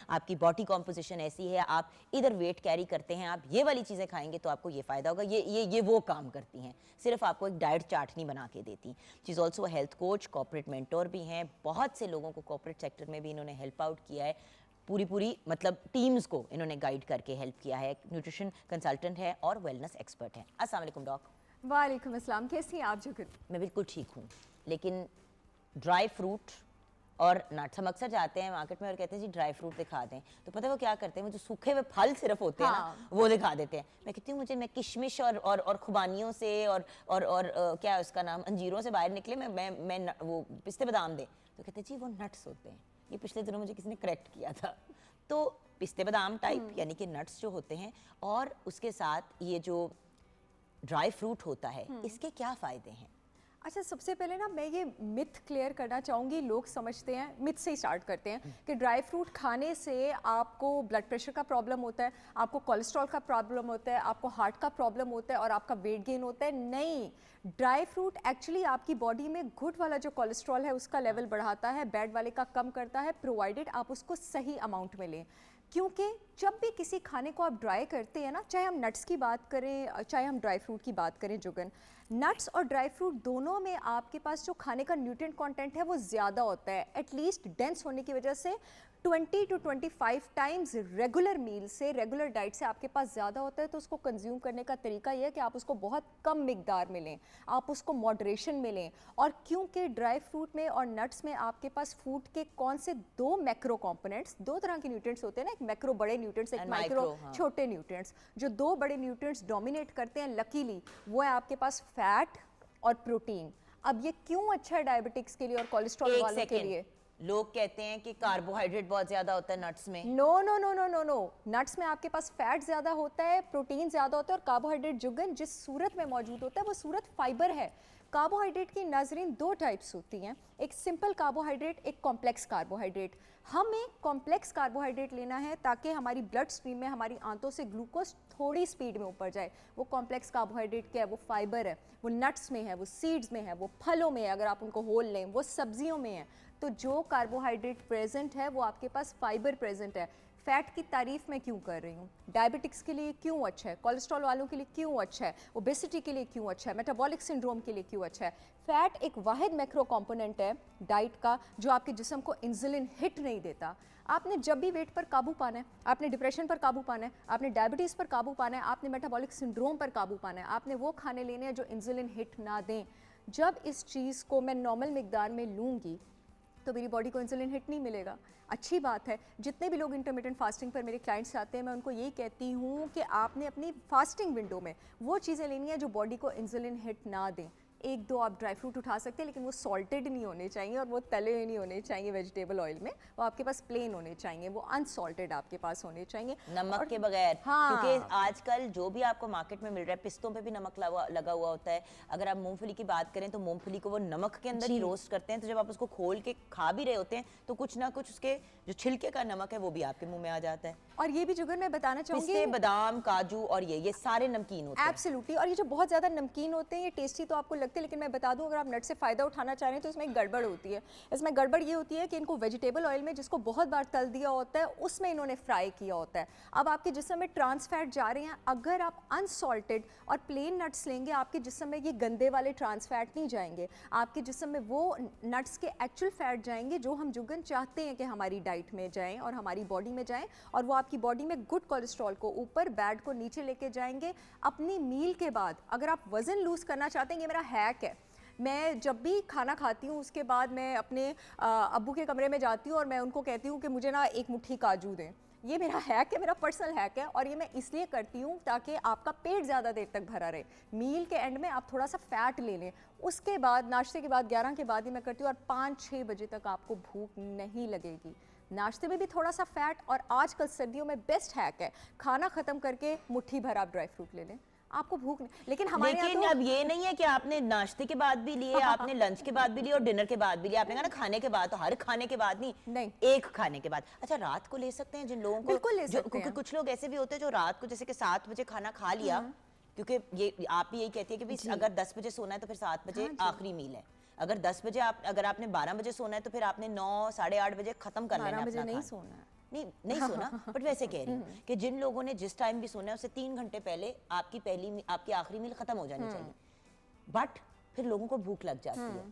आपकी बॉडी कॉम्पोजिशन ऐसी है, आप इधर वेट कैरी करते हैं, आप ये वाली चीज़ें खाएंगे तो आपको ये फ़ायदा होगा। ये वो काम करती हैं, सिर्फ आपको एक डाइट चार्ट नहीं बना के देती। She is also health coach, corporate mentor भी हैं, बहुत से लोगों को कॉर्पोरेट सेक्टर में भी इन्होंने हेल्प आउट किया है, पूरी मतलब टीम्स को इन्होंने गाइड करके हेल्प किया है। न्यूट्रिशन कंसल्टेंट है और वेलनेस एक्सपर्ट है। अस्सलाम वालेकुम डॉक। वालेकुम अस्सलाम, कैसी हैं आप जुगल? मैं बिल्कुल ठीक हूँ, लेकिन ड्राई फ्रूट और नट्स, हम अक्सर जाते हैं मार्केट में और कहते हैं जी ड्राई फ्रूट दिखा दें, तो पता है वो क्या करते हैं, वो जो सूखे हुए फल सिर्फ होते हैं ना वो दिखा देते हैं। मैं कहती हूँ मैं किशमिश और खुबानियों से और क्या है उसका नाम, अंजीरों से बाहर निकले, मैं वो पिस्ते बादाम दें, तो कहते हैं जी वो नट्स होते हैं। ये पिछले दिनों मुझे किसी ने करेक्ट किया था। तो पिस्ते बादाम टाइप यानी कि नट्स जो होते हैं, और उसके साथ ये जो ड्राई फ्रूट होता है, इसके क्या फ़ायदे हैं? अच्छा, सबसे पहले ना मैं ये मिथ क्लियर करना चाहूँगी। लोग समझते हैं, मिथ से ही स्टार्ट करते हैं कि ड्राई फ्रूट खाने से आपको ब्लड प्रेशर का प्रॉब्लम होता है, आपको कोलेस्ट्रॉल का प्रॉब्लम होता है, आपको हार्ट का प्रॉब्लम होता है और आपका वेट गेन होता है। नहीं, ड्राई फ्रूट एक्चुअली आपकी बॉडी में गुड वाला जो कोलेस्ट्रॉल है उसका लेवल बढ़ाता है, बैड वाले का कम करता है, प्रोवाइडेड आप उसको सही अमाउंट में लें। क्योंकि जब भी किसी खाने को आप ड्राई करते हैं ना, चाहे हम नट्स की बात करें चाहे हम ड्राई फ्रूट की बात करें जुगन, नट्स और ड्राई फ्रूट दोनों में आपके पास जो खाने का न्यूट्रिएंट कंटेंट है वो ज़्यादा होता है, एटलीस्ट डेंस होने की वजह से 20 to 25 टाइम्स रेगुलर मील से, रेगुलर डाइट से आपके पास ज़्यादा होता है। तो उसको कंज्यूम करने का तरीका ये है कि आप उसको बहुत कम मिकदार में लें, आप उसको मॉडरेशन में लें। और क्योंकि ड्राई फ्रूट में और नट्स में आपके पास फूड के कौन से दो मैक्रो कंपोनेंट्स, दो तरह के न्यूट्रिएंट्स होते हैं ना, एक मैक्रो बड़े न्यूट्रिएंट्स, एक माइक्रो छोटे न्यूट्रिएंट्स, जो दो बड़े न्यूट्रिएंट्स डोमिनेट करते हैं लकीली, वो है आपके पास फैट और प्रोटीन। अब ये क्यों अच्छा है डायबिटिक्स के लिए और कोलेस्ट्रॉल वालों के लिए? लोग कहते हैं कि कार्बोहाइड्रेट बहुत ज्यादा होता है नट्स में। No no no no no no, nuts में आपके पास फैट ज्यादा होता है, प्रोटीन ज्यादा होता है, और कार्बोहाइड्रेट जुगन जिस सूरत में मौजूद होता है वो सूरत फाइबर है। कार्बोहाइड्रेट की नाजरीन दो टाइप्स होती हैं, एक सिंपल कार्बोहाइड्रेट, एक कॉम्प्लेक्स कार्बोहाइड्रेट। हमें कॉम्प्लेक्स कार्बोहाइड्रेट लेना है ताकि हमारी ब्लड स्ट्रीम में हमारी आंतों से ग्लूकोज थोड़ी स्पीड में ऊपर जाए। वो कॉम्प्लेक्स कार्बोहाइड्रेट क्या है? वो फाइबर है, वो नट्स में है, वो सीड्स में है, वो फलों में है, अगर आप उनको होल लें, वो सब्जियों में है। तो जो कार्बोहाइड्रेट प्रेजेंट है वो आपके पास फाइबर प्रेजेंट है। फैट की तारीफ मैं क्यों कर रही हूँ? डायबिटिक्स के लिए क्यों अच्छा है, कोलेस्ट्रॉल वालों के लिए क्यों अच्छा है, ओबेसिटी के लिए क्यों अच्छा है, मेटाबॉलिक सिंड्रोम के लिए क्यों अच्छा है। फैट एक वाहिद मैक्रो कंपोनेंट है डाइट का जो आपके जिस्म को इंसुलिन हिट नहीं देता। आपने जब भी वेट पर काबू पाना है, आपने डिप्रेशन पर काबू पाना है, आपने डायबिटीज़ पर काबू पाना है, आपने मेटाबॉलिक सिंड्रोम पर काबू पाना है, आपने वो खाने लेने हैं जो इंसुलिन हिट ना दें। जब इस चीज़ को मैं नॉर्मल मिकदार में लूँगी तो मेरी बॉडी को इंसुलिन हिट नहीं मिलेगा। अच्छी बात है, जितने भी लोग इंटरमिटेंट फास्टिंग पर मेरे क्लाइंट्स आते हैं मैं उनको यही कहती हूँ कि आपने अपनी फास्टिंग विंडो में वो चीज़ें लेनी है जो बॉडी को इंसुलिन हिट ना दें। एक दो आप ड्राई फ्रूट उठा सकते हैं, लेकिन वो सॉल्टेड नहीं होने चाहिए और वो तले हुए नहीं होने चाहिए वेजिटेबल ऑयल में, वो आपके पास प्लेन होने चाहिए, वो अनसॉल्टेड आपके पास होने चाहिए, नमक के बगैर। हाँ। क्योंकि आजकल जो भी आपको मार्केट में मिल रहा है, पिस्तों पे भी नमक लगा हुआ होता है। अगर आप मूंगफली की बात करें तो मूंगफली को वो नमक के अंदर ही रोस्ट करते हैं, तो जब आप उसको खोल के खा भी रहे होते हैं तो कुछ ना कुछ उसके जो छिलके का नमक है वो भी आपके मुंह में आ जाता है। और ये भी जुगर मैं बताना चाहूँगी, पिस्ते, बादाम, काजू और ये सारे नमकीन होते हैं। एब्सोल्युटली। और ये जो बहुत ज़्यादा नमकीन होते हैं, ये टेस्टी तो आपको लगते हैं, लेकिन मैं बता दूं अगर आप नट से फ़ायदा उठाना चाह रहे हैं तो इसमें एक गड़बड़ होती है। इसमें गड़बड़ ये होती है कि इनको वेजिटेबल ऑयल में जिसको बहुत बार तल दिया होता है उसमें इन्होंने फ्राई किया होता है। अब आपके जिस्म में ट्रांस फैट जा रहे हैं, अगर आप अनसॉल्टेड और प्लेन नट्स लेंगे आपके जिस्म में ये गंदे वाले ट्रांस फैट नहीं जाएंगे, आपके जिस्म में वो नट्स के एक्चुअल फैट जाएंगे जो हम जुगन चाहते हैं कि हमारी डाइट में जाएँ और हमारी बॉडी में जाएँ, और वो आपकी बॉडी में गुड कोलेस्ट्रॉल को ऊपर, बैड को नीचे लेके जाएंगे। अपनी मील के बाद अगर आप वज़न लूज़ करना चाहते हैं, ये मेरा हैक है, मैं जब भी खाना खाती हूँ उसके बाद मैं अपने अब्बू के कमरे में जाती हूँ और मैं उनको कहती हूँ कि मुझे ना एक मुट्ठी काजू दें ये मेरा हैक है, मेरा पर्सनल हैक है, और ये मैं इसलिए करती हूँ ताकि आपका पेट ज़्यादा देर तक भरा रहे। मील के एंड में आप थोड़ा सा फैट ले लें, उसके बाद नाश्ते के बाद 11 के बाद ही मैं करती हूँ, और 5-6 बजे तक आपको भूख नहीं लगेगी। नाश्ते में भी थोड़ा सा फैट, और आजकल सर्दियों में बेस्ट हैक है, खाना ख़त्म करके मुट्ठी भर आप ड्राई फ्रूट ले लें, आपको भूख नहीं। लेकिन हमारे लेकिन यहाँ अब ये नहीं है कि आपने नाश्ते के बाद भी लिए, आपने लंच के बाद भी लिए और डिनर के बाद भी लिए। आपने कहा ना खाने के बाद, तो हर खाने के बाद नहीं, एक खाने के बाद। अच्छा, रात को ले सकते हैं जिन लोगों को? बिल्कुल ले सकते हैं। क्योंकि कुछ लोग ऐसे भी होते हैं जो रात को जैसे कि 7 बजे खाना खा लिया, क्योंकि ये आप भी यही कहती है कि भाई अगर 10 बजे सोना है तो फिर 7 बजे आखिरी मील है। अगर 10 बजे अगर आपने 12 बजे सोना है तो फिर आपने 9 साढ़े 8 बजे खत्म कर लेना है। 12 बजे अपना नहीं खाना। सोना है। नहीं सोना, बट वैसे कह रही हूँ कि जिन लोगों ने जिस टाइम भी सोना है उससे 3 घंटे पहले आपकी आखिरी मील खत्म हो जानी चाहिए। बट फिर लोगों को भूख लग जाती है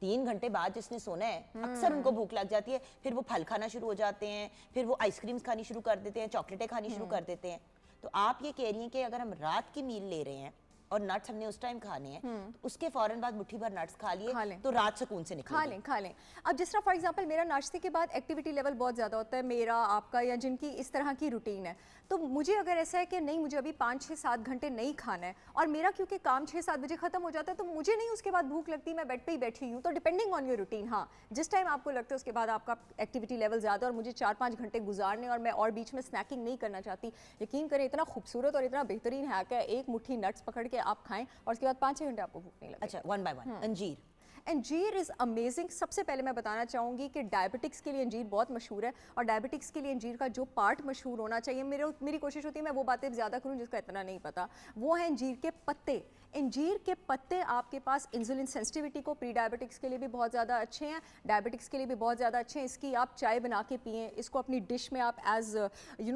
3 घंटे बाद जिसने सोना है, अक्सर उनको भूख लग जाती है, फिर वो फल खाना शुरू हो जाते हैं, फिर वो आइसक्रीम्स खानी शुरू कर देते हैं, चॉकलेटें खानी शुरू कर देते हैं। तो आप ये कह रही हैं कि अगर हम रात की मील ले रहे हैं और नट्स हमने उस टाइम खाने हैं, तो उसके फौरन बाद मुट्ठी भर नट्स खा लिए तो रात सुकून से निकलेगी। खा लें। अब जिस तरह फॉर एग्जांपल मेरा नाश्ते के बाद एक्टिविटी लेवल बहुत ज़्यादा होता है, मेरा आपका या जिनकी इस तरह की रूटीन है, तो मुझे अगर ऐसा है कि नहीं मुझे अभी 5-6-7 घंटे नहीं खाना है, और मेरा क्योंकि काम 6-7 बजे ख़त्म हो जाता है, तो मुझे नहीं उसके बाद भूख लगती, मैं बेड पे ही बैठी हूँ, तो डिपेंडिंग ऑन योर रूटीन। हाँ, जिस टाइम आपको लगता है उसके बाद आपका एक्टिविटी लेवल ज़्यादा और मुझे 4-5 घंटे गुजारने और मैं और बीच में स्नैकिंग नहीं करना चाहती, यकीन करें इतना खूबसूरत और इतना बेहतरीन हैक है, एक मुट्ठी नट्स पकड़ के आप खाएं और उसके बाद 5-6 घंटे आपको भूख नहीं लगेगी। अच्छा, 1 बाय 1 अंजीर। अंजीर इज़ अमेजिंग। सबसे पहले मैं बताना चाहूँगी कि डायबिटिक्स के लिए अंजीर बहुत मशहूर है, और डायबिटिक्स के लिए अंजीर का जो पार्ट मशहूर होना चाहिए, मेरी कोशिश होती है मैं वो बातें ज़्यादा करूँ जिसका इतना नहीं पता, वो है अंजीर के पत्ते। अंजीर के पत्ते आपके पास इंसुलिन सेंसिटिविटी को, प्री डायबिटिक्स के लिए भी बहुत ज़्यादा अच्छे हैं, डायबिटिक्स के लिए भी बहुत ज़्यादा अच्छे हैं। इसकी आप चाय बना के पिएँ, इसको अपनी डिश में आप एज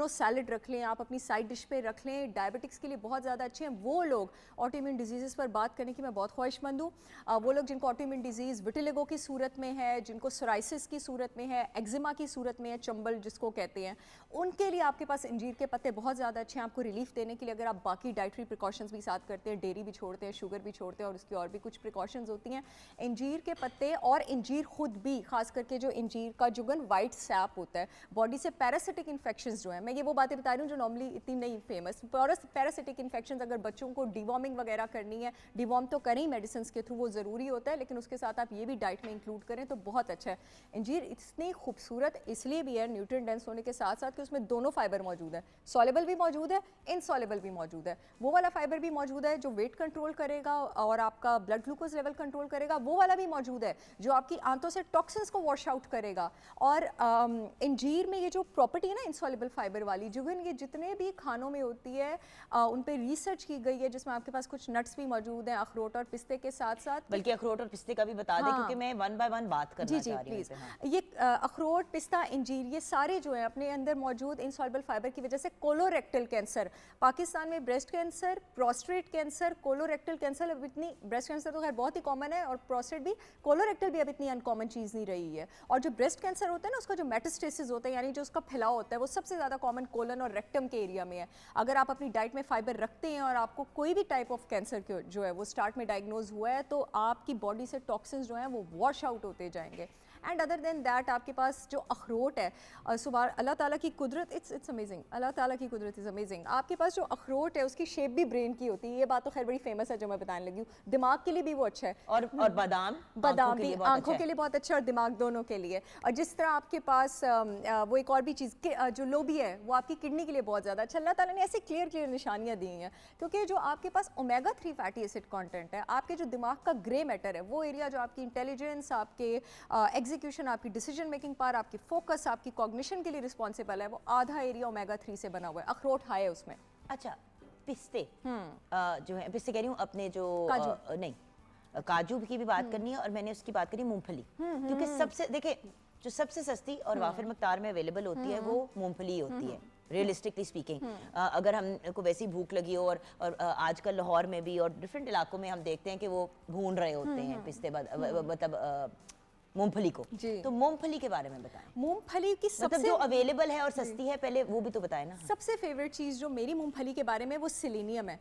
सैलड रख लें, आप अपनी साइड डिश पे रख लें, डायबिटिक्स के लिए बहुत ज़्यादा अच्छे हैं। वो लोग ऑटोइम्यून डिजीज़ पर बात करने की मैं बहुत ख्वाहिशमंद हूँ, वो लोग जिनको ऑटोइम्यून डिजीज़ विटिलिगो की सूरत में है, जिनको सोराइसिस की सूरत में है, एक्जिमा की सूरत में है, चंबल जिसको कहते हैं, उनके लिए आपके पास अंजीर के पत्ते बहुत ज़्यादा अच्छे हैं आपको रिलीफ देने के लिए। अगर आप बाकी डाइटरी प्रिकॉशंस भी साथ करते हैं, डेयरी भी छोड़ते हैं, शुगर भी छोड़ते हैं, और उसकी और भी कुछ प्रिकॉशंस होती हैं, अंजीर के पत्ते और अंजीर खुद भी, खास करके जो अंजीर का जुगन वाइट सैप होता है, बॉडी से पैरासिटिक इन्फेक्शंस जो हैं, मैं ये वो बातें बता रही हूँ जो नॉर्मली इतनी नहीं फेमस, पैरासिटिक इन्फेक्शंस, अगर बच्चों को डिवॉर्मिंग वगैरह करनी है, डिवॉर्म तो करें मेडिसिन के थ्रू, वो ज़रूरी होता है, लेकिन उसके साथ आप ये भी डाइट में इंक्लूड करें तो बहुत अच्छा है। अंजीर इतनी खूबसूरत इसलिए भी है न्यूट्रिएंट डेंस होने के साथ साथ कि उसमें दोनों फाइबर मौजूद है, सॉल्युबल भी मौजूद है, इनसॉल्युबल भी मौजूद है। वो वाला फाइबर भी मौजूद है जो वेट कंट्रोल करेगा और आपका ब्लड ग्लूकोज लेवल कंट्रोल करेगा, वो वाला भी मौजूद है जो आपकी आंतों से टॉक्सिन्स को वॉश आउट करेगा। और अंजीर में ये जो प्रॉपर्टी है ना इनसॉल्युबल फाइबर वाली, जुगन ये जितने भी खानों में होती है उन पे रिसर्च की गई है, जिसमें आपके पास कुछ नट्स भी मौजूद हैं, अखरोट और पिस्ते के साथ साथ। बल्कि अखरोट और पिस्ते का भी बता दें, क्योंकि मैं 1 बाय 1 बात करना चाह रही हूं। प्लीज, ये अखरोट, पिस्ता, अंजीर, ये सारे जो हैं अपने अंदर मौजूद इनसॉल्युबल फाइबर की वजह से कोलोरेक्टल कैंसर, पाकिस्तान में breast cancer, prostate cancer, colorectal cancer, अब इतनी, ब्रेस्ट कैंसर तो खैर बहुत ही कॉमन है और प्रोस्टेट भी, कोलोरेक्टल भी अब इतनी अनकॉमन चीज़ नहीं रही है। और जो ब्रेस्ट कैंसर होता है ना, उसका जो मेटास्टेसिस होता है, यानी जो उसका फैलाव होता है, वो सबसे ज़्यादा कॉमन कोलन और रेक्टम के एरिया में है। अगर आप अपनी डाइट में फाइबर रखते हैं और आपको कोई भी टाइप ऑफ कैंसर जो है वो स्टार्ट में डायग्नोज हुआ है, तो आपकी बॉडी से टॉक्सिन्स जो हैं वो वॉश आउट होते जाएंगे। एंड अदर देन दैट आपके पास जो अखरोट है, और सुबह अल्लाह ताला की कुदरत, इट्स अमेजिंग, अल्लाह ताला की कुदरत इज़ अमेजिंग। आपके पास जो अखरोट है उसकी शेप भी ब्रेन की होती है, ये बात तो खैर बड़ी फेमस है जो मैं बताने लगी हूँ। दिमाग के लिए भी वो अच्छा है, और बादाम भी आंखों के लिए बहुत अच्छा है और दिमाग दोनों के लिए। और जिस तरह आपके पास वो एक और भी चीज़ जो लोबी है वो आपकी किडनी के लिए बहुत ज़्यादा अच्छा। अल्लाह ताला ने ऐसी क्लियर निशानियाँ दी हैं, क्योंकि जो आपके पास ओमेगा 3 फैटी एसिड कंटेंट है, आपके जो दिमाग का ग्रे मैटर है, वो एरिया जो आपकी इंटेलिजेंस, आपके एग्जीक्यूशन, आपकी डिसीजन मेकिंग पावर, आपकी फोकस, आपकी कॉग्निशन के लिए रिस्पॉन्सिबल है, वो आधा एरिया ओमेगा 3 से बना हुआ है। अखरोट हाई है उसमें। अच्छा, पिस्ते जो है, पिस्ते कह रही हूँ अपने जो काजू। नहीं, काजू की भी बात करनी है, और मैंने उसकी बात करी मूंगफली, क्योंकि सबसे देखिए जो सबसे सस्ती और वाफिर मकदार में अवेलेबल होती है वो मूंगफली होती है, रियलिस्टिकली स्पीकिंग। अगर हमको वैसी भूख लगी हो, और आजकल लाहौर में भी और डिफरेंट इलाकों में हम देखते हैं कि वो भून रहे होते हैं पिस्ते, मतलब मूंगफली को, तो मूंगफली के बारे में बताएं। मूंगफली की मतलब सबसे जो अवेलेबल है और सस्ती है, पहले वो भी तो बताएं ना। सबसे फेवरेट चीज़ जो मेरी मूंगफली के बारे में वो सिलीनियम है।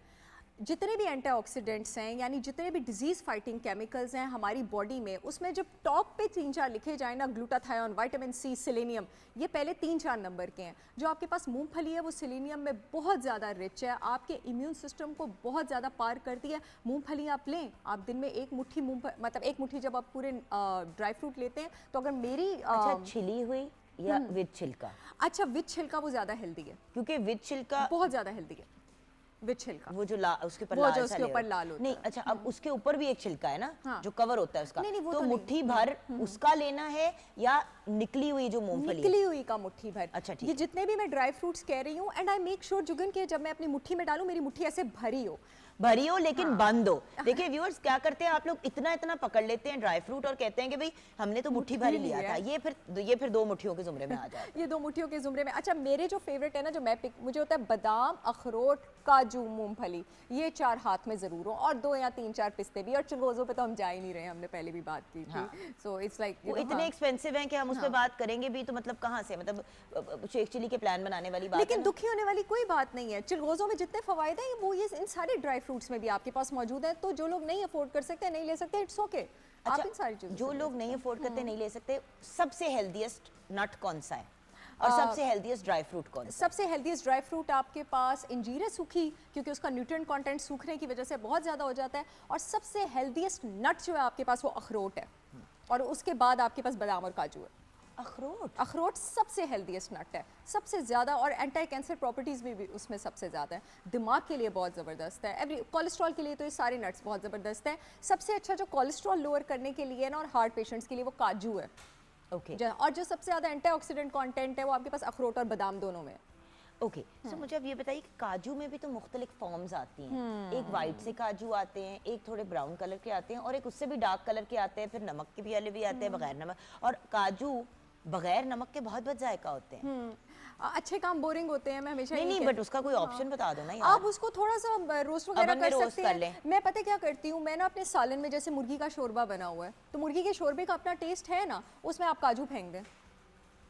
जितने भी एंटीऑक्सीडेंट्स हैं यानी जितने भी डिजीज़ फाइटिंग केमिकल्स हैं हमारी बॉडी में, उसमें जब टॉप पे 3-4 लिखे जाए ना, ग्लूटाथायोन, विटामिन सी, सेलेनियम, ये पहले 3-4 नंबर के हैं। जो आपके पास मूंगफली है वो सेलेनियम में बहुत ज़्यादा रिच है, आपके इम्यून सिस्टम को बहुत ज़्यादा पार करती है। मूंगफली आप लें, आप दिन में एक मुट्ठी मतलब एक मुट्ठी जब आप पूरे ड्राई फ्रूट लेते हैं तो अगर मेरी अच्छा, छिली हुई या विद छिलका? अच्छा, विद छिलका वो ज़्यादा हेल्दी है, क्योंकि विद छिलका बहुत ज़्यादा हेल्दी है विद छिलका। वो जो उसके ऊपर वो लाल जो सा उसके layer ऊपर लाल होता नहीं, अच्छा अब उसके ऊपर भी एक छिलका है ना, हाँ। जो कवर होता है उसका, नहीं, वो तो तो नहीं। मुट्ठी भर उसका लेना है या निकली हुई जो मूंगफली है? निकली हुई का मुट्ठी भर। अच्छा, ठीक ये है। जितने भी मैं ड्राई फ्रूट्स कह रही हूँ, and I make sure Jugan के जब मैं अपनी मुट्ठी में डालूं मेरी मुट्ठी ऐसे भरी हो। भरी हो लेकिन बंद हो। देखिए व्यूअर्स, क्या करते हैं आप लोग, इतना इतना पकड़ लेते हैं ड्राई फ्रूट और कहते हैं कि भाई हमने तो मुट्ठी भर ही लिया था, ये फिर 2 मुट्ठियों के जुमरे में आ जाए। ये 2 मुट्ठियों के जुमरे में। अच्छा, मेरे जो फेवरेट है ना, जो मैं मुझे होता है बादाम, अखरोट, काजू, मूंगफली, ये 4 हाथ में जरूर हो, और 2 या 3-4 पिस्ते भी। और चिलगोज़ों पे तो हम जा ही नहीं रहे, हमने पहले भी बात की थी। सो इट्स लाइक वो इतने एक्सपेंसिव हैं कि हम उस पर बात करेंगे भी तो मतलब कहाँ से, मतलब शेख चिली के प्लान बनाने वाली बात लेकिन है ना? दुखी होने वाली कोई बात नहीं है। चिलगोज़ों में जितने फ़वाइद हैं वो ये इन सारे ड्राई फ्रूट्स में भी आपके पास मौजूद है। तो जो लोग नहीं अफोर्ड कर सकते, नहीं ले सकते, इट्स ओके। आप इन सारी चीज़ों जो से लोग नहीं अफोर्ड करते, नहीं ले सकते, सबसे हेल्दीएस्ट नट कौन सा है और सबसे हेल्दीएस्ट ड्राई फ्रूट कौन सा? सबसे हेल्दीएस्ट ड्राई फ्रूट आपके पास इंजीर है, सूखी, क्योंकि उसका न्यूट्रिएंट कंटेंट सूखने की वजह से बहुत ज़्यादा हो जाता है। और सबसे हेल्दीएस्ट नट जो है आपके पास वो अखरोट है, और उसके बाद आपके पास बादाम और काजू है। अखरोट सबसे हेल्दीएस्ट नट है, सबसे ज़्यादा, और एंटी कैंसर प्रॉपर्टीज़ भी उसमें सबसे ज़्यादा है। दिमाग के लिए बहुत ज़बरदस्त है, कोलेस्ट्रॉल के लिए तो ये सारे नट्स बहुत ज़बरदस्त हैं। सबसे अच्छा जो कोलेस्ट्रॉल लोअर करने के लिए ना, और हार्ट पेशेंट्स के लिए, वो काजू है। ओके। और जो सबसे ज़्यादा एंटीऑक्सीडेंट कंटेंट है वो आपके पास अखरोट और बादाम दोनों में है। ओके, सो मुझे अब ये बताइए कि काजू में भी तो मुख्तलिफ फॉर्म्स आती हैं। एक वाइट से काजू आते हैं, एक थोड़े ब्राउन कलर के आते हैं, और एक उससे भी डार्क कलर के आते हैं, फिर नमक के भी वाले भी आते हैं, बगैर नमक। और काजू बगैर नमक के बहुत जायका होते हैं। अच्छे काम बोरिंग होते हैं, मैं हमेशा नहीं यही नहीं, कहती बट उसका कोई ऑप्शन बता दो ना यार। आप उसको थोड़ा सा रोस्ट वगैरह अवन में कर रोस्ट सकते कर हैं। लें। मैं पता क्या करती हूँ, मैं ना अपने सालन में जैसे मुर्गी का शोरबा बना हुआ है, तो मुर्गी के शोरबे का अपना टेस्ट है ना, उसमें आप काजू फेंक दें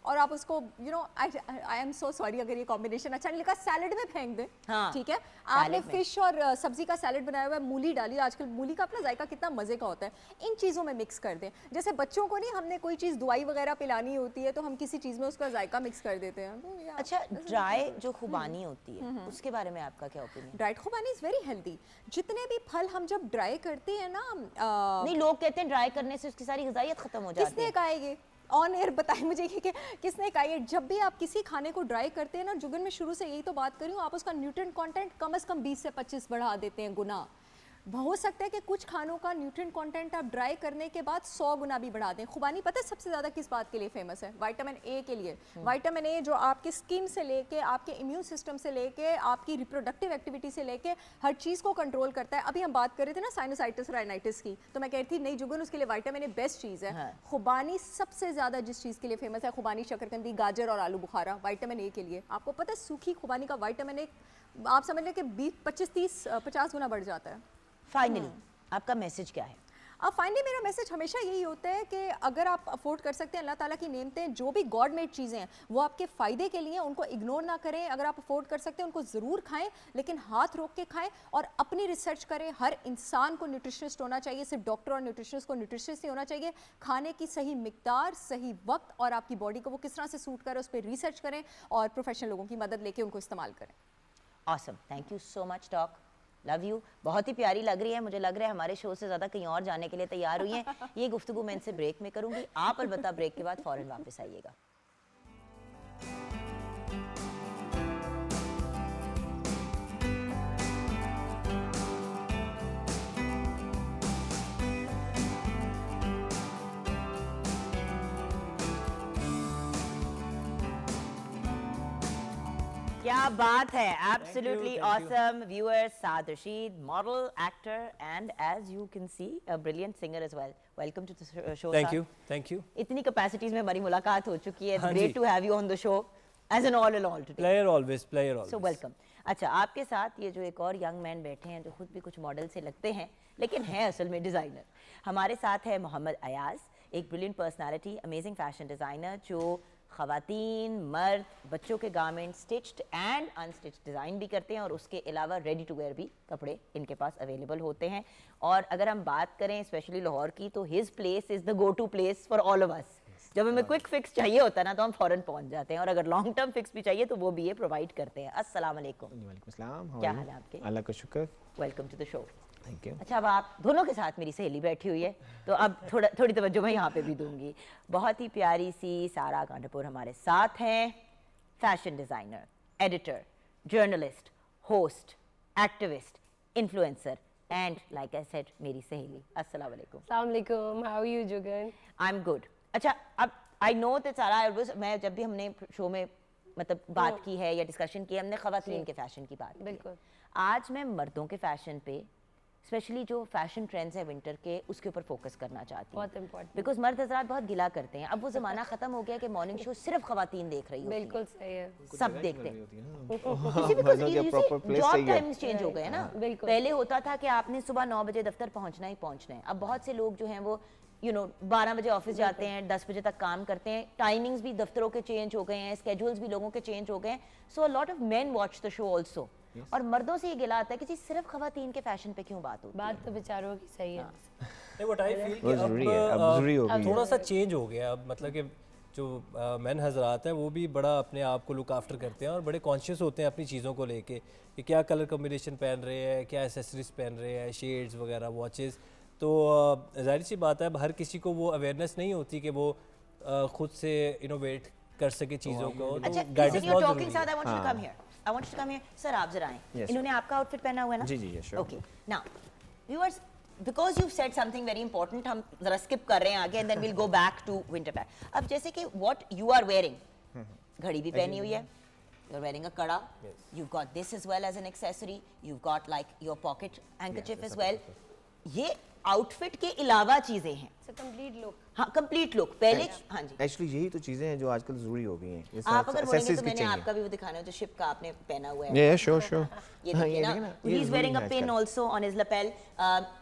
और आप उसको आई एम सो सॉरी अगर ये कॉम्बिनेशन अच्छा नहीं लगा, सैलेड में फेंक दें। हाँ, ठीक है, आपने फिश और सब्जी का सैलेड बनाया हुआ है, मूली डाली, आजकल मूली का अपना जायका कितना मजे का होता है, इन चीज़ों में मिक्स कर दें। जैसे बच्चों को नहीं, हमने कोई चीज़ दवाई वगैरह पिलानी होती है तो हम किसी चीज़ में उसका जायका मिक्स कर देते हैं। अच्छा, ड्राई जो खुबानी होती है उसके बारे में आपका क्या ओपिनियन? ड्राइड खुबानी इज़ वेरी हेल्दी। जितने भी फल हम जब ड्राई करते हैं ना, नहीं, लोग कहते हैं ड्राई करने से उसकी सारी ग़िज़ाइयत खत्म हो जाती है। किसने कहा ये ऑन एयर, बताएं मुझे कि किसने कहा ये? जब भी आप किसी खाने को ड्राई करते हैं ना, जुगन में शुरू से यही तो बात करी हूँ, आप उसका न्यूट्रिएंट कंटेंट कम से कम 20 से 25 बढ़ा देते हैं गुना। हो सकता है कि कुछ खानों का न्यूट्रिएंट कंटेंट आप ड्राई करने के बाद 100 गुना भी बढ़ा दें। खुबानी पता है सबसे ज़्यादा किस बात के लिए फेमस है? विटामिन ए के लिए। विटामिन ए जो आपकी स्किन से लेके, आपके इम्यून सिस्टम से लेके, आपकी रिप्रोडक्टिव एक्टिविटी से लेके हर चीज़ को कंट्रोल करता है। अभी हम बात कर रहे थे ना साइनोसाइटिस, राइनाइटिस की, तो मैं कह रही थी नहीं जुगन, उसके लिए विटामिन ए बेस्ट चीज़ है। हाँ। खुबानी सबसे ज़्यादा जिस चीज़ के लिए फेमस है, खुबानी, शकरकंदी, गाजर और आलू बुखारा, विटामिन ए के लिए। आपको पता है सूखी खुबानी का विटामिन ए आप समझ लें कि 20, 25, 30, 50 गुना बढ़ जाता है। फाइनली आपका मैसेज क्या है? अब फाइनली मेरा मैसेज हमेशा यही होता है कि अगर आप अफोर्ड कर सकते हैं, अल्लाह ताला की नेमतें, जो भी गॉड मेड चीज़ें हैं वो आपके फ़ायदे के लिए, उनको इग्नोर ना करें। अगर आप अफोर्ड कर सकते हैं उनको ज़रूर खाएं, लेकिन हाथ रोक के खाएं और अपनी रिसर्च करें। हर इंसान को न्यूट्रिशनिस्ट होना चाहिए, सिर्फ डॉक्टर और न्यूट्रिशनिस्ट को न्यूट्रिशनिस्ट ही होना चाहिए। खाने की सही मिकदार, सही वक्त और आपकी बॉडी को वो किस तरह से सूट करे उस पर रिसर्च करें और प्रोफेशनल लोगों की मदद लेके उनको इस्तेमाल करें। Awesome, thank you so much doc, love you. बहुत ही प्यारी लग रही है, मुझे लग रहा है हमारे शो से ज़्यादा कहीं और जाने के लिए तैयार हुई हैं। ये गुफ्तगू मैं इनसे ब्रेक में करूँगी, आप अलबत्ता ब्रेक के बाद फ़ौरन वापस आइएगा। क्या बात है, absolutely awesome. Viewers, Saad Rashid, model, actor and as you can see a brilliant singer as well. Welcome to the show. Thank you. इतनी कैपेसिटीज में हमारी मुलाकात हो चुकी है। हाँ ग्रेट जी। To have you on the show as an all in all today. Player always. So welcome. अच्छा, आपके साथ ये जो एक और यंग मैन बैठे हैं जो खुद भी कुछ मॉडल से लगते हैं लेकिन हैं असल में डिज़ाइनर। हमारे साथ है मोहम्मद अयाज, एक brilliant personality, amazing fashion designer जो ख़वातीन, मर्द, बच्चों के garment stitched and unstitched design भी करते हैं और उसके अलावा रेडी टू वेयर भी कपड़े इनके पास अवेलेबल होते हैं। और अगर हम बात करें स्पेशली लाहौर की, तो his place is the go to place for all of us. जब हमें क्विक फिक्स चाहिए होता है ना, तो हम फ़ौरन पहुंच जाते हैं, और अगर लॉन्ग टर्म फिक्स भी चाहिए तो वो भी ये प्रोवाइड करते हैं। अस्सलाम वालेकुम। वालेकुम अस्सलाम। क्या हाल है आपके? अल्लाह का शुक्र। Welcome to the show. Thank you. अच्छा, अब आप दोनों के साथ मेरी सहेली बैठी हुई है, तो अब थोड़ी तवज्जो मैं यहाँ पे भी दूंगी। बहुत ही प्यारी सी सारा कांडापुर हमारे साथ हैं, fashion designer, editor, journalist, host, activist, influencer and like I said मेरी सहेली। अस्सलाम वालेकुम। Assalamu alaikum. How are you, Jugan? I am good. अच्छा, अब आई नो दैट सारा मैं जब भी हमने शो में मतलब बात की है या डिस्कशन की है, हमने ख़वातीन के फैशन की बात की है। बिल्कुल। आज मैं मर्दों के फैशन पे, स्पेशली जो फैशन ट्रेंड्स है विंटर के, उसके ऊपर फोकस करना चाहती हूँ। बहुत important। बिकॉज मर्द हजरात बहुत गिला करते हैं। अब वो ज़माना ख़त्म हो गया कि मॉर्निंग शो सिर्फ ख़वातीन देख रही होती हैं। बिल्कुल सही है। सब देखते हैं। मर्दों के proper place जॉब सही है। टाइम्स चेंज हो गए ना। बिल्कुल। पहले होता था कि आपने सुबह 9 बजे दफ्तर पहुंचना ही पहुंचना है। अब बहुत से लोग जो हैं वो 12 बजे ऑफिस जाते हैं, 10 बजे तक काम करते हैं। टाइमिंग्स भी दफ्तरों के चेंज हो गए हैं, स्केड्यूल्स भी लोगों के चेंज हो गए हैं। So a lot of men watch the show also. और मर्दों से ये गिला आता है कि जी सिर्फ ख़वातीन के फैशन पे क्यों बात होती है। बात तो बेचारों की सही है। नहीं, what I feel वो कि ज़रूरी है, अब ज़रूरी हो गई है। थोड़ा सा चेंज हो गया। अब मतलब कि जो मैन हजरात हैं वो भी बड़ा अपने आप को लुक आफ्टर करते हैं और बड़े कॉन्शियस होते हैं अपनी चीज़ों को लेके कि क्या कलर कॉम्बिनेशन पहन रहे हैं, क्या एसेसरीज पहन रहे हैं, शेड्स वगैरह, वॉचेस। तो जाहिर सी बात है, अब हर किसी को वो अवेयरनेस नहीं होती कि वो खुद से इनोवेट कर सके चीज़ों को। तो अच्छा, गाइडेंस बहुत टॉकिंग ज़रूरी साथ, है। I want you to come here. I want you to come here. Sir, आप जरा आएं। Yes. इन्होंने आपका आउटफिट पहना हुआ है ना? जी, जी, yes, sure. Okay, now viewers, because you said something very important, हम जरा स्किप कर रहे हैं आगे and then we'll go back to winter pack. अब जैसे कि व्हाट यू आर वेयरिंग, घड़ी भी पहनी हुई है, यू आर वेयरिंग अ कड़ा, you got this as well as an accessory, you got like your pocket handkerchief as well. ये आउटफिट के अलावा चीजें हैं। It's a complete look. हाँ, कंप्लीट लुक। पहले हाँ जी, एक्चुअली यही तो चीज़ें हैं जो आजकल ज़रूरी हो गई हैं। जैसे आप अगर बोलेंगे accessories तो की मैंने चाहिए। आपका भी वो दिखाना है जो शिप का आपने पहना हुआ है। Yeah, sure, sure. ये हाँ, देखिए ये ना, देखिए ना, he ये is ज़रूरी wearing a है pin आजकल। also on his lapel.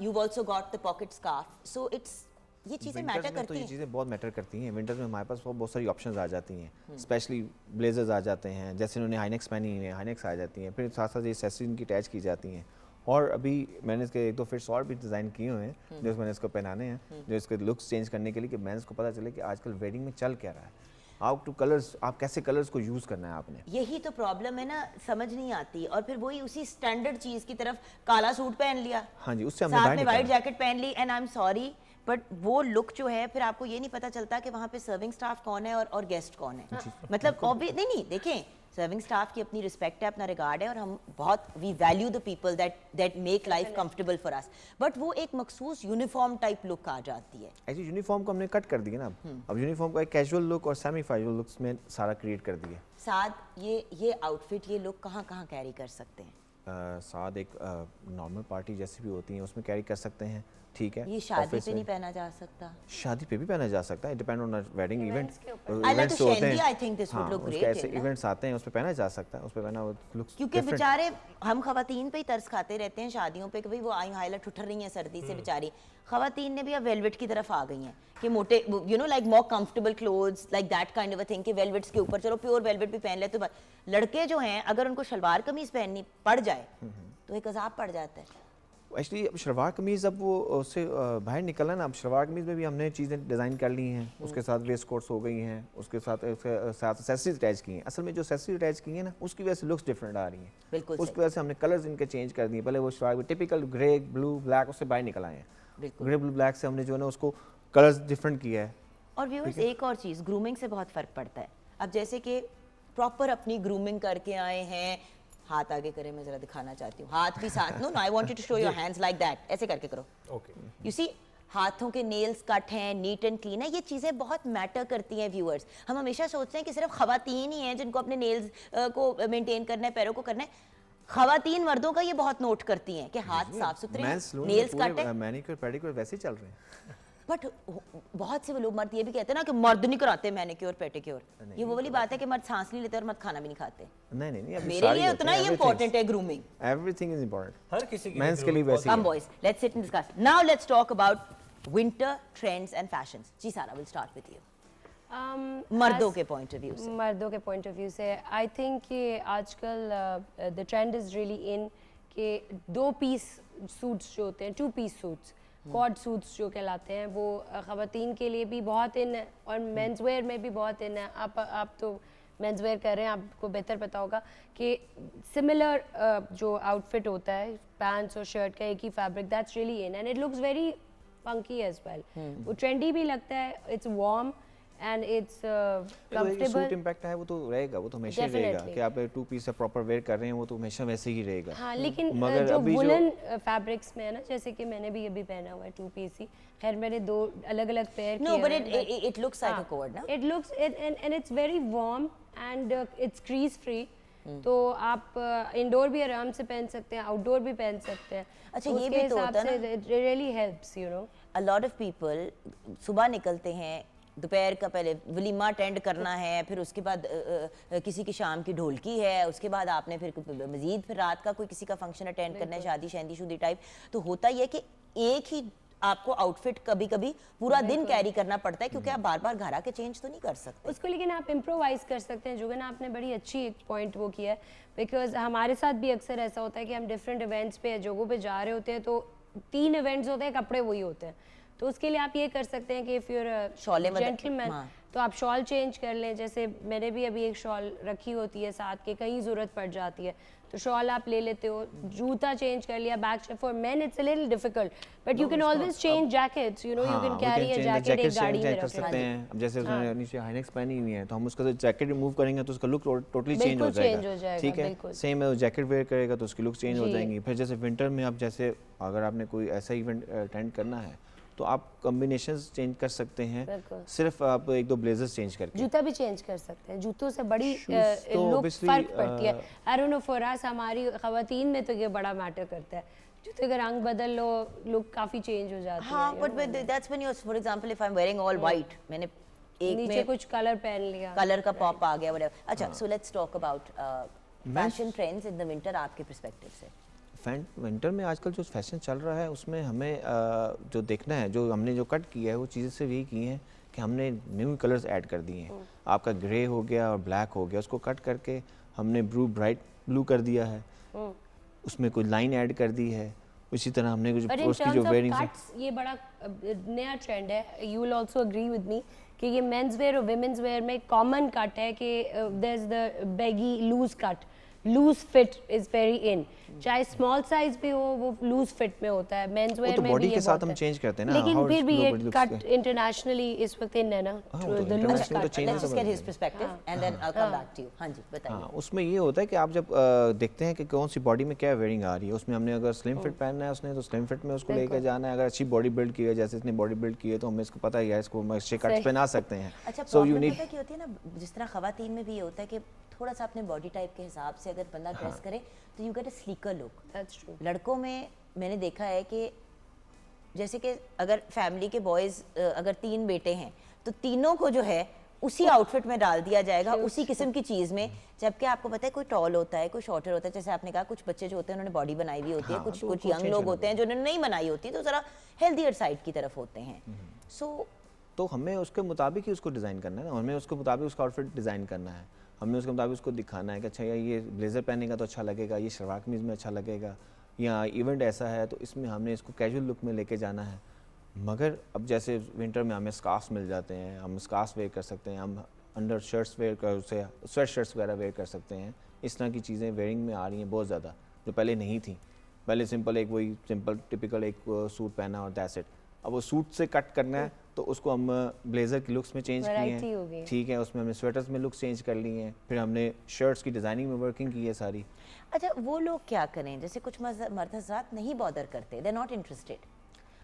You've also got the pocket scarf. So it's ये चीजें Winters मैटर में तो करती ये हैं। चीज़ें बहुत मैटर करती हैं। विंटर्स में हमारे पास बहुत सारी ऑप्शंस आ जाती हैं, स्पेशली ब्लेजर्स आ जाते हैं, जैसे उन्होंने हाईनेक्स पहनी है, हाईनेक्स आ जाती हैं, फिर साथ साथ ये एक्सेसरी इनकी अटैच की जाती हैं। और अभी मैंने इसके 1-2 फिट्स और भी डिज़ाइन किए हुए हैं जो मैंने इसको पहनाने हैं, जो इसके लुक्स चेंज करने के लिए कि मैं इसको पता चले कि आजकल वेडिंग में चल क्या रहा है, हाउ टू कलर्स, आप कैसे कलर्स को यूज़ करना है आपने। यही तो प्रॉब्लम है ना, समझ नहीं आती। और फिर वही उसी स्टैंडर्ड चीज की तरफ काला सूट पहन लिया, हाँ जी, उससे हमने साथ बाहर में वाइट निकलना। जैकेट पहन ली, and I am sorry but वो लुक जो है फिर आपको ये नहीं पता चलता कि वहाँ पे सर्विंग स्टाफ कौन है और गेस्ट कौन है। मतलब ऑब्वियस नहीं, देखें, सर्विंग स्टाफ की अपनी रिस्पेक्ट है, अपना रिगार्ड है, और हम बहुत we value the people that make life comfortable for us, but वो एक मखसूस यूनिफॉर्म टाइप लुक आ जाती है। एक्चुअली यूनिफॉर्म को हमने कट कर दिया ना, अब यूनिफॉर्म को एक कैजुअल लुक और सेमी फैजुअल लुक्स में सारा क्रिएट कर दिया। साथ ये आउटफिट, ये लुक कहाँ कहाँ कैरी कर सकते हैं? साथ एक नॉर्मल पार्टी जैसी भी होती है उसमें कैरी कर सकते हैं, ठीक है। ये शादी Office पे में- नहीं पहना जा सकता। शादी पे भी पहना जा सकता है, depend on wedding event. I like to Shendi, I think this would look great, ऐसे है ना? इवेंट्स आते हैं उस पे पहना जा सकता है, उस पे पहना वो लुक्स क्योंकि बेचारे हम खवातीन पे ही तरस खाते रहते हैं शादियों पे कि भाई वो आई हाईलाइट उठर रही हैं सर्दी से बेचारी। खवातीन ने भी अब वेलवेट की तरफ आ गई हैं कि मोटे like more comfortable clothes like that kind of a thing कि वेलवेट्स के ऊपर चलो प्योर वेलवेट भी पहन ले तो लड़के जो हैं अगर उनको शलवार कमीज पहननी पड़ जाए तो एक अजाब पड़ जाता है। एक्चुअली अब शलवार कमीज़ अब वो उससे बाहर निकला ना, अब शलवार कमीज़ में भी हमने चीज़ें डिज़ाइन कर ली हैं, उसके साथ वेस्ट कोट्स हो गई हैं, उसके साथ एक्सेसरीज अटैच की हैं। असल में जो एक्सेसरीज अटैच की हैं ना उसकी वजह से लुक्स डिफरेंट आ रही हैं, बिल्कुल उसकी वजह से हमने कलर्स इनके चेंज कर दिए। पहले वो shalwar typical grey blue black उससे बाहर निकल आए हैं, बिल्कुल। ग्रे ब्लू ब्लैक से हमने जो है ना उसको कलर्स डिफरेंट किया है। और व्यूअर्स एक और चीज़, ग्रूमिंग से बहुत फ़र्क पड़ता है। अब जैसे कि प्रॉपर अपनी ग्रूमिंग करके आए हैं, हाथ आगे करें, मैं ज़रा दिखाना चाहती हूँ, हाथ भी साथ, no I want you to show your hands like that, ऐसे करके करो, ओके। यू सी हाथों के नेल्स कट हैं, नीट एंड क्लीन है, ये चीज़ें बहुत मैटर करती हैं व्यूअर्स। हम हमेशा सोचते हैं कि सिर्फ खवातीन ही हैं जिनको अपने नेल्स को मेंटेन करना है, पैरों को करना है। खवातीन मर्दों का ये बहुत नोट करती हैं कि हाथ साफ सुथरे, नेल्स कट है, मैनिक्योर पेडिक्योर वैसे ही चल रहे हैं। बट बहुत से लोग मर्द ये भी कहते हैं ना कि मर्द नहीं कराते मैनिक्योर पेडिक्योर। ये वो वाली बात है कि मर्द सांस नहीं लेते और मर्द खाना भी नहीं खाते। नहीं अभी मेरे लिए उतना ही इंपॉर्टेंट है ग्रूमिंग। एवरीथिंग इज इंपॉर्टेंट, हर किसी के मेंस के लिए वैसे ही कम है। Boys, let's sit and discuss. Now let's talk about winter trends and fashions. जी Sara, will start with you. मर्दों के पॉइंट ऑफ व्यू से? मर्दों के पॉइंट ऑफ व्यू से आई थिंक कि आजकल the trend is really in कि 2 पीस सूट्स जो होते हैं, 2 पीस सूट्स, कॉड सूट्स जो कहलाते हैं, वो ख़वातीन के लिए भी बहुत इन है और मेंस वेयर में भी बहुत इन है। आप तो मेंस वेयर कर रहे हैं, आपको बेहतर पता होगा कि सिमिलर जो आउटफिट होता है पैंट्स और शर्ट का एक ही fabric, that's really in and it looks very funky as well. वो ट्रेंडी भी लगता है, it's warm and it's suit comfortable. Impact है वो तो रहेगा, वो तो हमेशा ही रहेगा Definitely. कि आप 2 पीस से प्रॉपर वेयर कर रहे हैं, वो तो हमेशा वैसे ही रहेगा। हाँ, लेकिन मगर जो अभी वुलन फैब्रिक्स में है ना, जैसे कि मैंने भी अभी पहना हुआ है 2 पीस ही, खैर मैंने 2 अलग-अलग पेयर किए No, but हैं, it looks like a cord, ना? It looks and it's very warm and it's crease free. तो आप इंडोर भी आराम से पहन सकते हैं, आउटडोर भी पहन सकते हैं। अच्छा, तो ये उसके भी तो हिसाब होता है से it really helps, you know. A lot of people सुबह निकलते हैं, दोपहर का पहले वलीमा अटेंड करना है, फिर उसके बाद किसी की शाम की ढोलकी है, उसके बाद आपने फिर मजीद फिर रात का कोई किसी का फंक्शन अटेंड करना है, शादी शहदी शुदी टाइप। तो होता ये है कि एक ही आपको आउटफिट कभी कभी पूरा दिन कैरी करना पड़ता है, क्योंकि आप बार बार घर आके चेंज तो नहीं कर सकते। उसको लेकिन आप इम्प्रोवाइज कर सकते हैं। जुगन, आपने बड़ी अच्छी एक पॉइंट वो किया है, बिकॉज हमारे साथ भी अक्सर ऐसा होता है कि हम डिफरेंट इवेंट्स पे जगहों पे जा रहे होते हैं, तो 3 इवेंट्स होते हैं, कपड़े वही होते हैं। तो उसके लिए आप ये कर सकते हैं कि इफ़ यूर शॉले मतलब- जेंटलमैन, हाँ। तो आप शॉल चेंज कर लें। जैसे मैंने भी अभी एक शॉल रखी होती है साथ के, कहीं ज़रूरत पड़ जाती है तो शॉल आप ले लेते हो। जूता चेंज कर लिया, bag for main it's a little difficult, but you can always change jackets, you know, you can carry a jacket एक गाड़ी में कर रख सकते के। हैं। अब जैसे उसने नीचे हाइनेक्स पहनी हुई है, तो हम उसका जैकेट रिमूव करेंगे तो उसका लुक टोटली चेंज बिल्कुल हो change हो जाएगा। जाएगा, ठीक है, बिल्कुल। सेम है, वो जैकेट वेयर करेगा तो उसकी लुक चेंज हो जी। जाएंगी। फिर जैसे विंटर में आप जैसे अगर आपने कोई ऐसा इवेंट अटेंड करना है तो आप कॉम्बिनेशंस चेंज कर सकते हैं, बिल्कुल। सिर्फ आप 1-2 ब्लेजर्स चेंज करके। जूता भी चेंज कर सकते हैं, जूतों से बड़ी Shoes तो लुक obviously, फर्क पड़ती है। I don't know for us, हमारी ख़वातीन में तो ये बड़ा मैटर करता है। जूते का रंग बदल लो, लुक काफ़ी चेंज हो जाती हाँ, है। but that's when you're, for example, if I'm wearing all white, मैंने एक नीचे में कुछ कलर पहन लिया, कलर का पॉप आ गया, whatever। अच्छा, so let's talk about fashion trends in the winter आपके पर्सपेक्टिव से। विंटर में आजकल जो फैशन चल रहा है उसमें हमें जो देखना है, जो हमने जो कट किया है वो चीज़ें सिर्फ यही की हैं कि हमने न्यू कलर्स ऐड कर दिए हैं। आपका ग्रे हो गया और ब्लैक हो गया, उसको कट करके हमने ब्राइट ब्लू कर दिया है, उसमें कोई लाइन ऐड कर दी है। उसी तरह हमने बट इन उसकी जो टर्म्स ऑफ वेयरिंग कट्स ये बड़ा नया ट्रेंड है। You will also agree with me कि ये मेंस वेयर और वुमेन्स वेयर में कॉमन कट है कि there is the baggy loose cut, loose fit is very in. चाहे स्मॉल साइज भी हो, वो लूज फिट में होता है। मेंस वेयर तो में बॉडी भी के ये साथ बहुत हम है। चेंज करते हैं ना, लेकिन how फिर भी ये nobody looks cut good. Internationally इस वक्त इन है ना, हाँ, द वो तो लूज international तो कट। change Let's just समझ get his गए। perspective and then I'll come back to you। हाँ जी, बताइए। हाँ, उसमें ये होता है कि आप जब देखते हैं कि कौन सी बॉडी में क्या वेयरिंग आ रही है, उसमें हमने अगर स्लिम फिट पहनना है उसने तो स्लिम फिट में उसको लेकर जाना है। अगर अच्छी बॉडी बिल्ड की है, जैसे इसने बॉडी बिल्ड की है, तो हमें इसको पता ही है, इसको हम अच्छे कट्स सही। पहना सकते हैं। अच्छा, So you प्रॉब्लम need- पता क्या होती है ना, जिस तरह खवातीन में भी ये होता है कि थोड़ा सा अपने बॉडी टाइप के हिसाब से अगर बंदा ड्रेस करे तो you get a slicker look. That's true. लड़कों में मैंने देखा है कि जैसे कि अगर फैमिली के बॉयज़ अगर 3 बेटे हैं तो तीनों को जो है उसी आउटफिट में डाल दिया जाएगा, उसी किस्म की चीज़ में। जबकि आपको पता है कोई टॉल होता है, कोई शॉर्टर होता है। जैसे आपने कहा कुछ बच्चे जो होते हैं उन्होंने बॉडी बनाई हुई होती है, हाँ, कुछ तो कुछ उनको यंग change लोग करना होते हैं जो उन्होंने नहीं बनाई होती, तो ज़रा हेल्दियर साइड की तरफ होते हैं। सो तो हमें उसके मुताबिक ही उसको डिज़ाइन करना है ना, हमें उसके मुताबिक उसका आउटफिट डिज़ाइन करना है। हमें उसके मुताबिक उसको दिखाना है कि अच्छा यार ये ब्लेज़र पहनेगा तो अच्छा लगेगा, ये शलवार कमीज़ में अच्छा लगेगा, या इवेंट ऐसा है तो इसमें हमने इसको कैजुअल लुक में लेके जाना है। मगर अब जैसे विंटर में हमें स्कार्फ्स मिल जाते हैं, हम स्कार्फ्स वेयर कर सकते हैं, हम अंडर शर्ट्स वेयर कर उसे स्वेट शर्ट्स वगैरह वेयर कर सकते हैं। इस तरह की चीज़ें वेयरिंग में आ रही हैं बहुत ज़्यादा, जो पहले नहीं थी। पहले सिंपल एक वही सिंपल टिपिकल एक सूट पहना और दैट्स इट। अब वो सूट से कट करना है तो उसको हम ब्लेज़र की लुक्स में चेंज किए Variety हो गई हैं, है। ठीक है, उसमें हमने स्वेटर्स में लुक्स चेंज कर ली हैं, फिर हमने शर्ट्स की डिज़ाइनिंग में वर्किंग की है सारी। अच्छा, वो लोग क्या करें? जैसे कुछ मर्द हज़रात नहीं बॉदर करते, दे आर नॉट इंटरेस्टेड।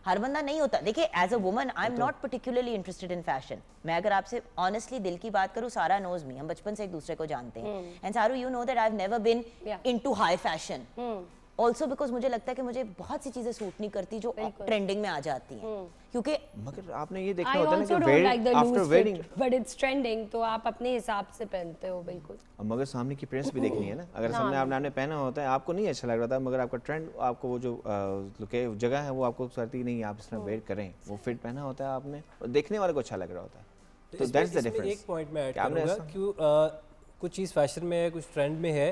हर बंदा नहीं होता। देखिए, as a woman I am not particularly interested in fashion. मैं अगर आपसे ऑनेस्टली दिल की बात करूँ, सारा नोज मी, हम बचपन से एक दूसरे को जानते हैं। एंड सारू, you know that I have never been Yeah. Into high fashion. Also because मुझे लगता है कि मुझे बहुत सी चीज़ें सूट नहीं करती जो ट्रेंडिंग में आ जाती हैं, क्योंकि मगर आपने ये देखना I होता है also ना don't कि like the after loose wearing, fit, but it's trending, तो आप अपने हिसाब से पहनते हो बिल्कुल। मगर सामने की प्रिंस भी देखनी है ना। अगर सामने आपने पहना होता है, आपको नहीं अच्छा लग रहा था, मगर आपका ट्रेंड, आपको वो जो जगह है वो आपको करती नहीं, आप इस तरह वेयर करें, वो फिट पहना होता है आपने और देखने वाले को अच्छा लग रहा होता है। तो दैट्स द इसमें डिफरेंस। एक पॉइंट मैं ऐड क्या आपने करूँगा ऐसा- कि कुछ चीज़ फैशन में है, कुछ ट्रेंड में है,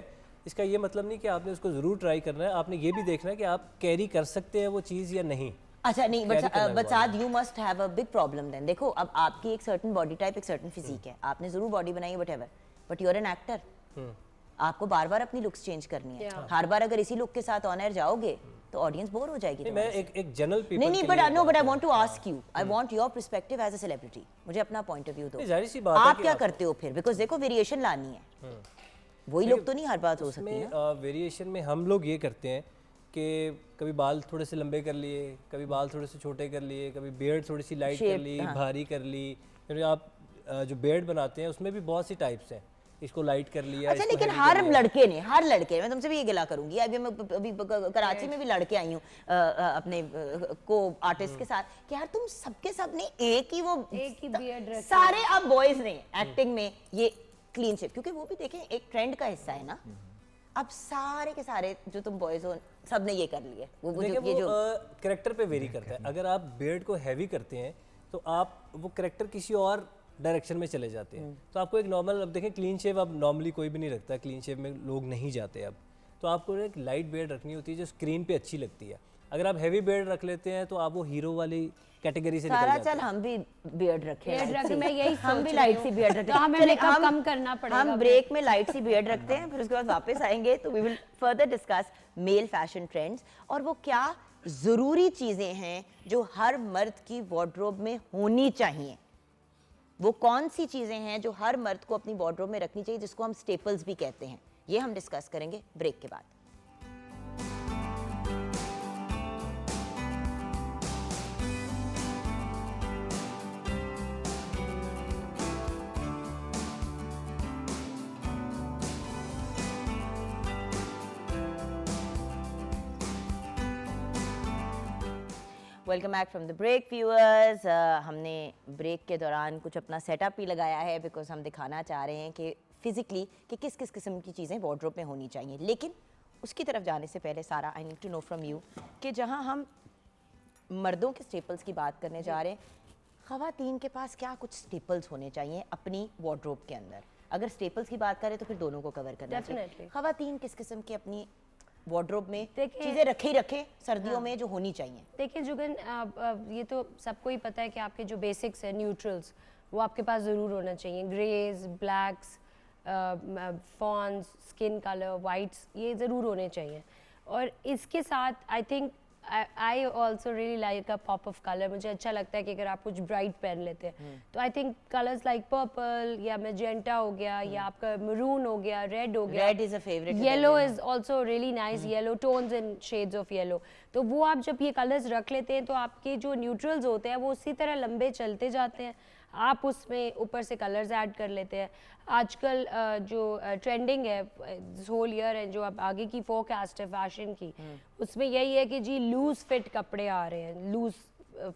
इसका ये मतलब नहीं कि आपने उसको ज़रूर ट्राई करना है, आपने ये भी देखना है कि आप कैरी कर सकते हैं वो चीज़ या नहीं। अच्छा नहीं Carry करना है बट वो साद you must have a big problem then. देखो अब आपकी एक सर्टेन बॉडी टाइप, एक सर्टेन फिजिक है, आपने जरूर बॉडी बनाई है whatever, but you are an actor, आपको बार बार अपनी लुक्स चेंज करनी है। हर बार अगर इसी लुक के साथ ऑन एयर जाओगे तो ऑडियंस बोर हो जाएगी नहीं, तुम्हारे मैं से। एक जनरल पीपल नहीं के बट लिए नो बट आई बात want to ask you, I want your perspective as a celebrity. मुझे अपना पॉइंट ऑफ व्यू दो। नहीं, जाहिर सी बात है आप कि क्या आप- करते हो फिर? बिकॉज देखो वेरिएशन लानी है, वही लोग तो नहीं हर बात हो सकती में ना। वेरिएशन में हम लोग ये करते हैं कि कभी बाल थोड़े से लंबे कर लिए, कभी बाल थोड़े से छोटे कर लिए, कभी बियर्ड थोड़ी सी लाइट कर Shape, ली, हाँ। भारी कर ली। यानी आप जो बियर्ड बनाते हैं उसमें भी बहुत सी टाइप्स हैं, इसको लाइट कर लिया, अच्छा इसको लेकिन heavy हर कर लिया। लड़के ने, हर लड़के, मैं तुमसे भी ये गिला करूंगी, अभी कराची में भी लड़के आई हूँ अपने को आर्टिस्ट के साथ कि यार तुम सबके सब ने एक ही वो एक ही beard रखी सारे अब बॉयज ने एक्टिंग में ये क्लीन शेव, क्योंकि वो भी देखें एक ट्रेंड का हिस्सा है ना। अब सारे के सारे जो तुम बॉयज हो सब ने ये कर लिए, वो देखिए ये वो जो करेक्टर पे वेरी करता है। अगर आप बियर्ड को हैवी करते हैं तो आप वो करेक्टर किसी और डायरेक्शन में चले जाते हैं। तो आपको एक नॉर्मल, अब देखें क्लीन शेव अब नॉर्मली कोई भी नहीं रखता, क्लीन शेव में लोग नहीं जाते अब। तो आपको एक लाइट बियर्ड रखनी होती है जो स्क्रीन पे अच्छी लगती है। अगर आप हैवी बियर्ड रख लेते हैं तो आप वो हीरो वाली कैटेगरी से निकल सारा जाते चल हम भी बियर्ड रखे Beard light रखे, सी। मैं यही हम सोच भी रही लाइट हूँ। सी बियर्ड रखते तो हमें चलिए, makeup कम करना पड़ेगा हम फिर। ब्रेक में लाइट सी बियर्ड रखते हैं, फिर उसके बाद वापस आएंगे तो we will further discuss male fashion trends और वो क्या जरूरी चीजें हैं जो हर मर्द की वार्डरोब में होनी चाहिए। वो कौन सी चीजें हैं जो हर मर्द को अपनी वार्डरोब में रखनी चाहिए, जिसको हम स्टेपल्स भी कहते हैं। ये हम डिस्कस करेंगे ब्रेक के बाद। Welcome back from the break viewers. हमने ब्रेक के दौरान कुछ अपना सेटअप भी लगाया है बिकॉज हम दिखाना चाह रहे हैं कि फिजिकली कि किस किस किस्म की चीज़ें वार्डरोब में होनी चाहिए। लेकिन उसकी तरफ जाने से पहले Sara I need to know from you कि जहां हम मर्दों के स्टेपल्स की बात करने जा रहे हैं, ख़वातीन के पास क्या कुछ स्टेपल्स होने चाहिए अपनी वार्डरोब के अंदर। अगर स्टेपल्स की बात करें तो फिर दोनों को कवर करना चाहिए। Definitely. ख़वातीन किस किस्म की अपनी वार्डरोब में देखिए- चीज़ें रखे ही रखे सर्दियों में जो होनी चाहिए। देखिए जुगन, ये तो सबको ही पता है कि आपके जो बेसिक्स हैं, न्यूट्रल्स, वो आपके पास ज़रूर होना चाहिए। Greys, blacks, fawns, skin colour, whites, ये ज़रूर होने चाहिए। और इसके साथ I think I also really like a pop of colour. मुझे अच्छा लगता है कि अगर आप कुछ ब्राइट पहन लेते हैं तो I think colours like purple या मैजेंटा हो गया या आपका मरून हो गया, रेड हो गया, Red is a favorite with yellow everyone. Is also really nice, yellow tones and shades of yellow. तो वो आप जब ये कलर्स रख लेते हैं तो आपके जो न्यूट्रल्स होते हैं वो उसी तरह लंबे चलते जाते हैं, आप उसमें ऊपर से कलर्स ऐड कर लेते हैं। आजकल जो ट्रेंडिंग है होल ईयर है, जो अब आगे की फोरकास्ट है फैशन की, उसमें यही है कि जी लूज फिट कपड़े आ रहे हैं, लूज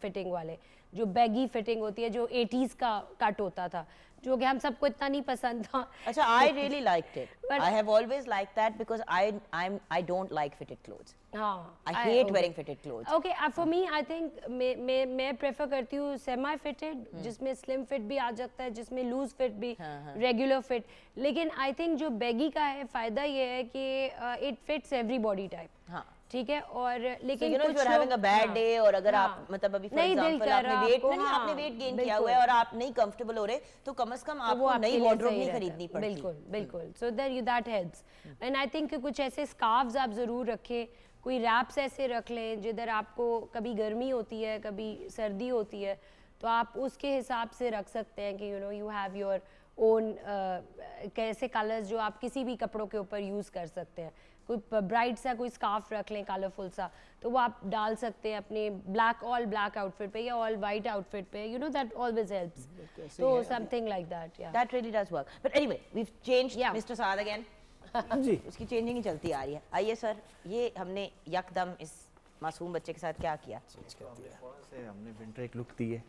फिटिंग वाले, जो बैगी फिटिंग होती है, जो 80s का कट होता था, जो कि हम सबको इतना नहीं पसंद था। अच्छा, I really liked it. But- I have always liked that because I don't like fitted clothes. हाँ, I hate wearing fitted clothes. Okay, for me I think मैं प्रेफर करती हूँ सेमी फिटेड, जिसमें स्लिम फिट भी आ जाता है, जिसमें loose fit भी, रेगुलर फिट। लेकिन आई थिंक जो बैगी का है फायदा ये है कि it fits every body type. हाँ। ठीक है, और So, लेकिन you know, if कुछ you're having a लोग- bad हाँ, day और अगर आप हाँ, मतलब अभी for नहीं दिल example कर आपने रहा weight आपको, नहीं, आपने हाँ, weight gain किया बिल्कुल। हुआ है और आप नहीं comfortable हो रहे तो कम से कम तो वो आपको आपके नई लिए wardrobe सही नहीं रहता है। खरीदनी पड़ती। बिल्कुल बिल्कुल, so that helps. And I think कुछ ऐसे स्कार्फ्स आप ज़रूर रखें, कोई रैप्स ऐसे रख लें जिधर आपको कभी गर्मी होती है कभी सर्दी होती है, तो आप उसके हिसाब से रख सकते हैं कि यू हैव योर ओन कैसे कलर्स जो आप किसी भी कपड़ों के ऊपर यूज़ कर सकते हैं। कोई ब्राइट सा कोई स्कार्फ रख लें कलरफुल सा, तो वो आप डाल सकते हैं अपने ऑल ब्लैक आउटफिट पे या ऑल वाइट आउटफिट पे, दैट ऑलवेज हेल्प्स। तो समथिंग लाइक दैट, या That really does work. But anyway, we've changed Yeah. Mr. Saad again. जी उसकी चेंजिंग ही चलती आ रही है। आइए सर, ये हमने यकदम इस मासूम बच्चे के साथ क्या किया? से हमने विंटर एक लुक दी है,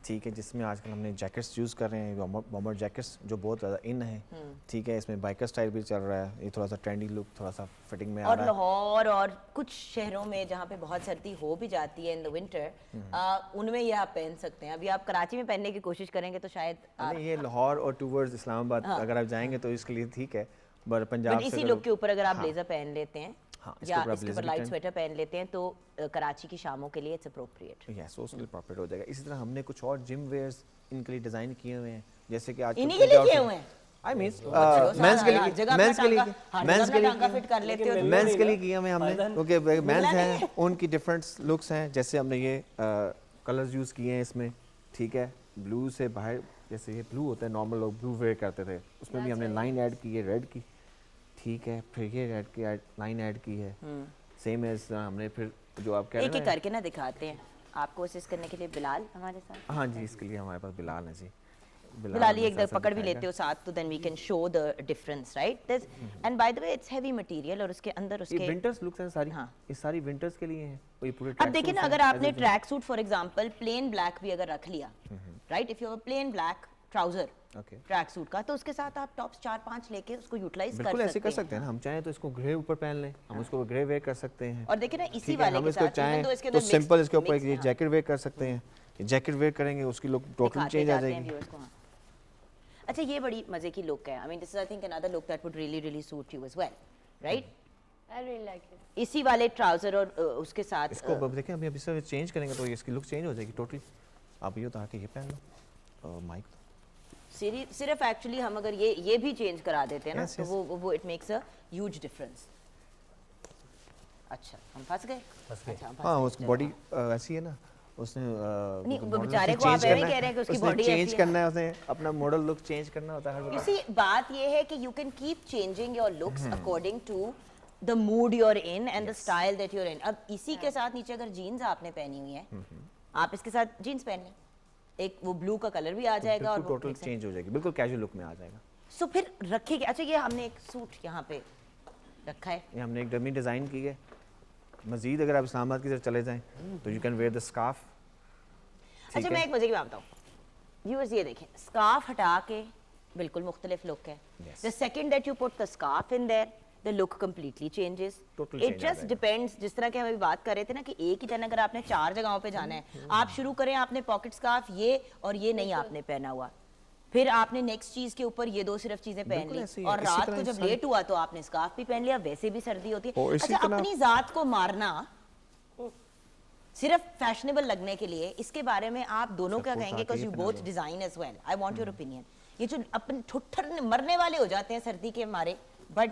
ठीक है, जिसमें आजकल हमने जैकेट्स यूज़ कर रहे हैं, बॉम्बर जैकेट्स जो बहुत ज़्यादा इन है, ठीक है, इसमें बाइकर स्टाइल भी चल रहा है, ये थोड़ा सा ट्रेंडी लुक, थोड़ा सा फिटिंग में आ और रहा है। लाहौर और कुछ शहरों में जहाँ पे बहुत सर्दी हो भी जाती है इन द विंटर, उनमें ये आप पहन सकते हैं। अभी आप कराची में पहनने की कोशिश करेंगे तो शायद नहीं, ये लाहौर और टूवर्ड्स इस्लामाबाद अगर आप जाएंगे तो इसके लिए ठीक है, बट पंजाब से इसी अगर- लुक के ऊपर अगर आप ब्लेजर पहन लेते हैं हाँ, इसके या ऊपर आप इसके blazer ऊपर भी लाइट पहन- स्वेटर पहन लेते हैं तो कराची की शामों के लिए इट्स अप्रोप्रिएट। यस, उसके प्रॉफिट हो जाएगा। इसी तरह हमने कुछ और जिम वेयर्स इनके लिए डिज़ाइन किए हुए हैं, जैसे कि आज इन्हीं के लिए किए हुए हैं? आई मीन अच्छा, मेंस के हर लिए, जगह मेंस के लिए, अपना टांगा- हर मेंस जगह के लिए, अपना टांगा fit कर लेते हो। मेंस के लिए किए हुए हमने, क्योंकि मेंस नहीं हैं उनकी डिफरेंट लुक्स हैं। जैसे हमने ये कलर्स यूज़ किए हैं इसमें, ठीक है, ब्लू से बाहर, जैसे ये ब्लू होता है, नॉर्मल लोग ब्लू वेयर करते थे, उसमें भी हमने लाइन ऐड की है रेड की, ठीक है, फिर ये रेड की लाइन ऐड की है, सेम एज हमने फिर जो आप कह एक रहे एक हैं। करके ना दिखाते हैं आपको असिस्ट करने के लिए। बिलाल हमारे साथ, हाँ जी, इसके लिए हमारे पास बिलाल है जी। बिलाल ये हमें एक दर साथ पकड़ भी दिखाएगा। लेते हो साथ, तो then we can show the difference, right? And by the way it's heavy material और उसके अंदर ये उसके विंटर्स लुक्स हैं सारी, हाँ। ये सारी विंटर्स के लिए हैं। और ये पूरे अब track देखिए ना, suits अगर हैं, आपने as a track suit for example plain black भी अगर रख लिया, right, if you have plain black trouser Okay. Track suit का, तो उसके साथ आप टॉप्स 4-5 लेके उसको यूटिलाइज बिल्कुल कर ऐसे कर सकते सकते हैं ना, हम चाहें तो इसको ग्रे ऊपर पहन लें, हम उसको ग्रे वेयर कर सकते हैं। और देखिए ना, इसी ठीक है, वाले हम के इसको साथ चाहें even though इसके तो अंदर सिंपल mixed- इसके ऊपर mixed, ये हाँ। जैकेट वेयर कर सकते हैं, जैकेट वेयर करेंगे उसकी लुक टोटली दिखाते चेंज आ जाते हैं जाएगी। viewers को, हाँ। अच्छा, ये बड़ी मजे की लुक है। I mean this is I think another look that would really really suit you as well, right? I really like it. इसी वाले ट्राउजर और उसके साथ इसको अब देखें, अभी इससे चेंज करेंगे तो इसकी लुक चेंज हो जाएगी टोटली। आप ये उतार के ये पहन लो, माइक सिर्फ एक्चुअली हम अगर ये भी चेंज करा देते हैं ना, Yes, तो yes. वो it makes a huge difference. अच्छा, हम फंस गए। अच्छा, हम फंस हाँ, गए, उसकी चलो, बॉडी हाँ। ऐसी है ना, उसने नहीं, मतलब वो model बेचारे से को आप change ऐसे ही करना कह रहे हैं कि उसकी उसने body चेंज ऐसी है। करना है, उसने अपना मॉडल लुक चेंज करना होता है हर You वक्त। see, बात ये है कि you can keep changing your looks according to the mood you are in and the style that you are in. अब इसी के साथ नीचे अगर जीन्स आपने पहनी हुई है, आप इसके साथ जीन्स पहन लें, एक वो ब्लू का कलर भी आ जाएगा और बिल्कुल वो टोटल चेंज हो जाएगी, बिल्कुल कैजुअल लुक में आ जाएगा। सो फिर रखेंगे। अच्छा, ये हमने एक सूट यहाँ पे रखा है। ये हमने एक डमी डिज़ाइन की है। मजीद अगर आप इस्लामाबाद की तरफ चले जाएं तो you can wear the scarf. अच्छा, मैं एक मजे की बात बताऊँ, व्यूअर्स ये देखें, स्कार्फ हटा के बिल्कुल मुख्तलिफ लुक है। Yes. The second that you put the scarf in there, the look completely changes. Total it change आ जस्ट जाएगा। डिपेंड्स, जिस तरह के हम अभी बात कर रहे थे ना कि एक ही दिन अगर आपने 4 जगहों पे जाना है, आप शुरू करें, आपने पॉकेट स्कार्फ ये और ये नहीं आपने पहना हुआ, फिर आपने नेक्स्ट चीज के ऊपर ये दो सिर्फ चीजें पहन बिल्कुल ली, ऐसे ही है। और इसी रात तरह को जब इंसान- लेट हुआ तो आपने स्कार्फ भी पहन लिया। वैसे भी सर्दी होती है। और इसी अच्छा, तरह- अपनी जात को मारना सिर्फ फैशनेबल लगने के लिए, इसके बारे में आप दोनों क्या सबको कहेंगे? साथ बिकॉज ये यू पहना बोथ लो। Design as well, I want your opinion. ये जो अपन ठुठर मरने वाले हो जाते हैं सर्दी के मारे, बट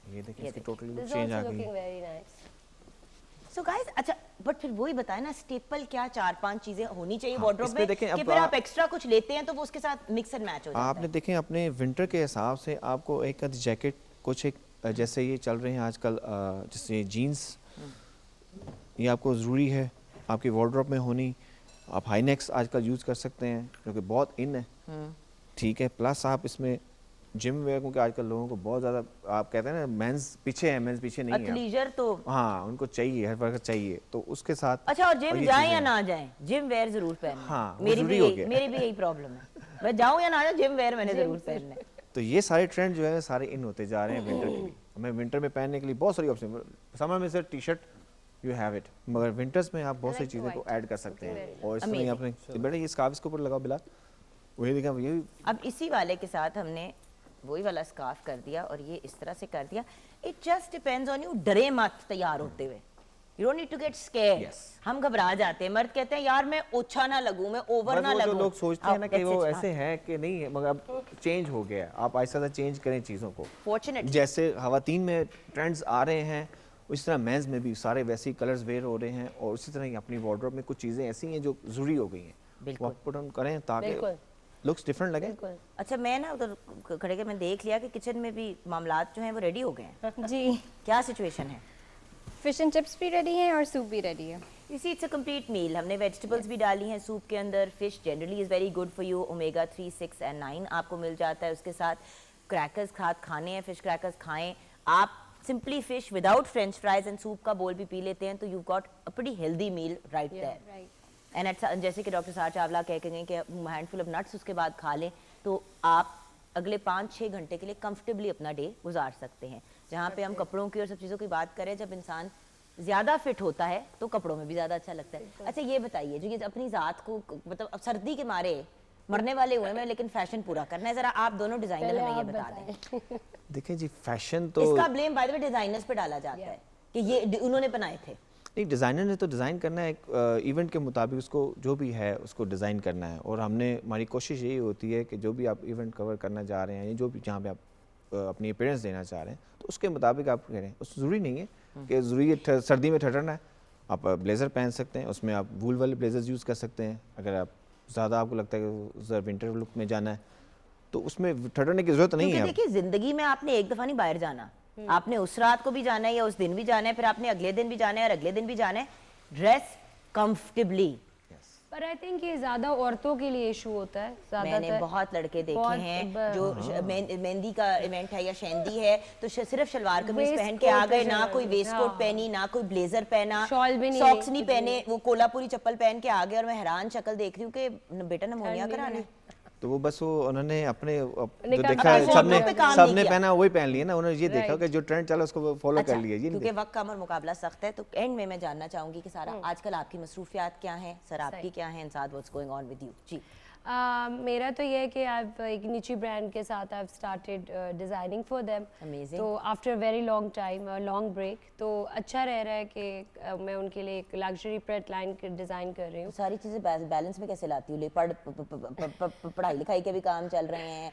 ये देखिए, ये इसकी देखिए। Totally This look is change आ also गई looking है। very nice. सो गाइस, अच्छा बट फिर वही बताए ना, स्टेपल क्या 4-5 चीजें होनी चाहिए हाँ, वार्डरोब इसमें में देखें, कि अब फिर आप आप- एक्स्ट्रा कुछ लेते हैं तो वो उसके साथ मिक्स एंड मैच हो जाता आपने है। देखें अपने विंटर के हिसाब से आपको एक आध जैकेट, कुछ एक जैसे ये चल रहे हैं आजकल, जैसे जीन्स, ये आपको ज़रूरी है आपकी वार्डरोब में होनी। आप हाई नेक्स आजकल यूज़ कर सकते हैं जो कि बहुत इन है, ठीक है। प्लस आप इसमें जिम वेयर, क्योंकि आजकल लोगों को बहुत ज़्यादा, आप कहते हैं ना मेंस पीछे है, मेंस पीछे नहीं है। अथलीजर तो हाँ, उनको चाहिए, हर वक्त चाहिए, तो उसके साथ अच्छा, और जिम ये जाए चीज़ें या हैं। ना जाए, जिम वेयर जरूर पहनना है। हाँ, वो मेरी जरूरी भी हो यही- गया। मेरी भी यही प्रॉब्लम है, मैं जाऊं या ना जाऊं, जिम वेयर मैंने जरूर पहनना है। तो ये सारे ट्रेंड जो है सारे इन होते जा रहे हैं विंटर के लिए। हमें विंटर में पहनने के लिए बहुत सारी ऑप्शन, समर में सिर्फ T shirt you have it, मगर विंटर्स में आप बहुत सारी चीज़ें को ऐड कर सकते हैं। और इस तरह ही आपने बेटा ये स्कार्फ इसके ऊपर लगाओ बिलाल, वही देखा ये अब इसी वाले के साथ हमने वही वाला स्कार्फ कर दिया और ये इस तरह से कर दिया। It just depends on you. डरे मत तैयार होते हुए, you don't need to get scared. Yes. हम घबरा जाते हैं, मर्द कहते हैं यार मैं ओछा ना लगूं, मैं ओवर बस ना वो जो लगूं। लोग सोचते हैं ना कि That's वो it, ऐसे है कि नहीं है, मगर अब चेंज हो गया है। आप ऐसा सा चेंज करें चीज़ों को। Fortunately. जैसे खवातीन में ट्रेंड्स आ रहे हैं, उसी तरह मेंस में भी सारे वैसे ही कलर्स वेयर हो रहे हैं, और उसी तरह ही अपनी वार्डरोब में कुछ चीज़ें ऐसी हैं जो ज़रूरी हो गई हैं, बिल्कुल। वो आप पुट ऑन करें ताकि बिल्कुल। लुक्स डिफरेंट लगे। बिल्कुल। अच्छा, मैं ना उधर खड़े के मैं देख लिया कि किचन में भी मामलात जो हैं वो रेडी हो गए हैं। जी, क्या सिचुएशन है? फिश एंड चिप्स भी रेडी हैं और सूप भी रेडी है। इसी इट्स अ कंप्लीट मील। हमने वेजिटेबल्स भी डाली हैं सूप के अंदर। Fish generally is very good for you, omega 3, 6 and 9 आपको मिल जाता है। उसके साथ क्रैकर्स खाने हैं, फिश क्रैकर्स खाएं। आप simply fish without French fries and soup का बोल भी पी लेते हैं तो you got a pretty healthy meal right there. And जैसे कि डॉक्टर सार चावला कह के गए कि हैंडफुल ऑफ नट्स उसके बाद खा लें तो आप अगले 5-6 घंटे के लिए कंफर्टेबली अपना डे गुजार सकते हैं। जहाँ पे हम कपड़ों की और सब चीज़ों की बात करें, जब इंसान ज़्यादा फिट होता है तो कपड़ों में भी ज़्यादा अच्छा लगता है। अच्छा ये बताइए, जो ये अपनी ज़ात को मतलब अब सर्दी के मारे मरने वाले हुए हैं लेकिन फैशन पूरा करना है, ज़रा आप दोनों डिज़ाइनर हमें ये बता दें। देखिए जी, फैशन तो इसका blame bye the way designers पे डाला जाता है कि ये उन्होंने बनाए थे। नहीं, डिज़ाइनर ने तो डिज़ाइन करना है, एक इवेंट के मुताबिक उसको जो भी है उसको डिज़ाइन करना है। और हमारी कोशिश यही होती है कि जो भी आप इवेंट कवर करना चाह रहे हैं या जो भी जहाँ पे आप अपनी अपीयरेंस देना चाह रहे हैं तो उसके मुताबिक आप करें। उस ज़रूरी नहीं है कि ज़रूरी सर्दी में ठंडना है, आप ब्लेज़र पहन सकते हैं, उसमें आप वूल वाले ब्लेजर्स यूज़ कर सकते हैं। अगर आप ज़्यादा आपको लगता है कि विंटर लुक में जाना है तो उसमें ठंडने की ज़रूरत नहीं है। देखिए ज़िंदगी में आपने एक दफ़ा नहीं बाहर जाना, आपने उस रात को भी जाना है या उस दिन भी जाना है, फिर आपने अगले दिन भी जाना है और अगले दिन भी जाना है। Dress comfortably. पर आई थिंक ये ज्यादा औरतों के लिए इशू होता है मैंने ज्यादातर। बहुत लड़के देखे हैं जो मेहंदी का इवेंट है या शेंदी है तो सिर्फ शलवार कमीज पहन के आ गए, ना कोई वेस्ट कोट पहनी, ना कोई ब्लेजर पहना, शॉल भी नहीं, सॉक्स नहीं पहने, वो कोल्हापुरी चप्पल पहन के आ गए और मैं हैरान शक्ल देख रही हूँ कि बेटा नमोनिया कराना है। तो वो बस वो उन्होंने अपने जो निकाल देखा अपने सबने पे काम नहीं सबने किया। पहना वही पहन लिया ना, उन्होंने ये देखा कि जो ट्रेंड चला उसको फॉलो कर लिया। ये नहीं क्योंकि वक्त कम और मुकाबला सख्त है तो एंड में मैं जानना चाहूंगी कि सारा आजकल आपकी मसरूफियात क्या हैं, सर आपकी क्या हैं, साथ what's going on with you. जी मेरा तो ये है कि आप एक निची ब्रांड के साथ I started designing for them. Amazing. तो after very long time, long break, तो अच्छा रह रहा है कि मैं उनके लिए एक लग्जरी प्रेट लाइन डिज़ाइन कर रही हूँ। सारी चीज़ें बैलेंस में कैसे लाती हूँ? पढ़ाई लिखाई के भी काम चल रहे हैं,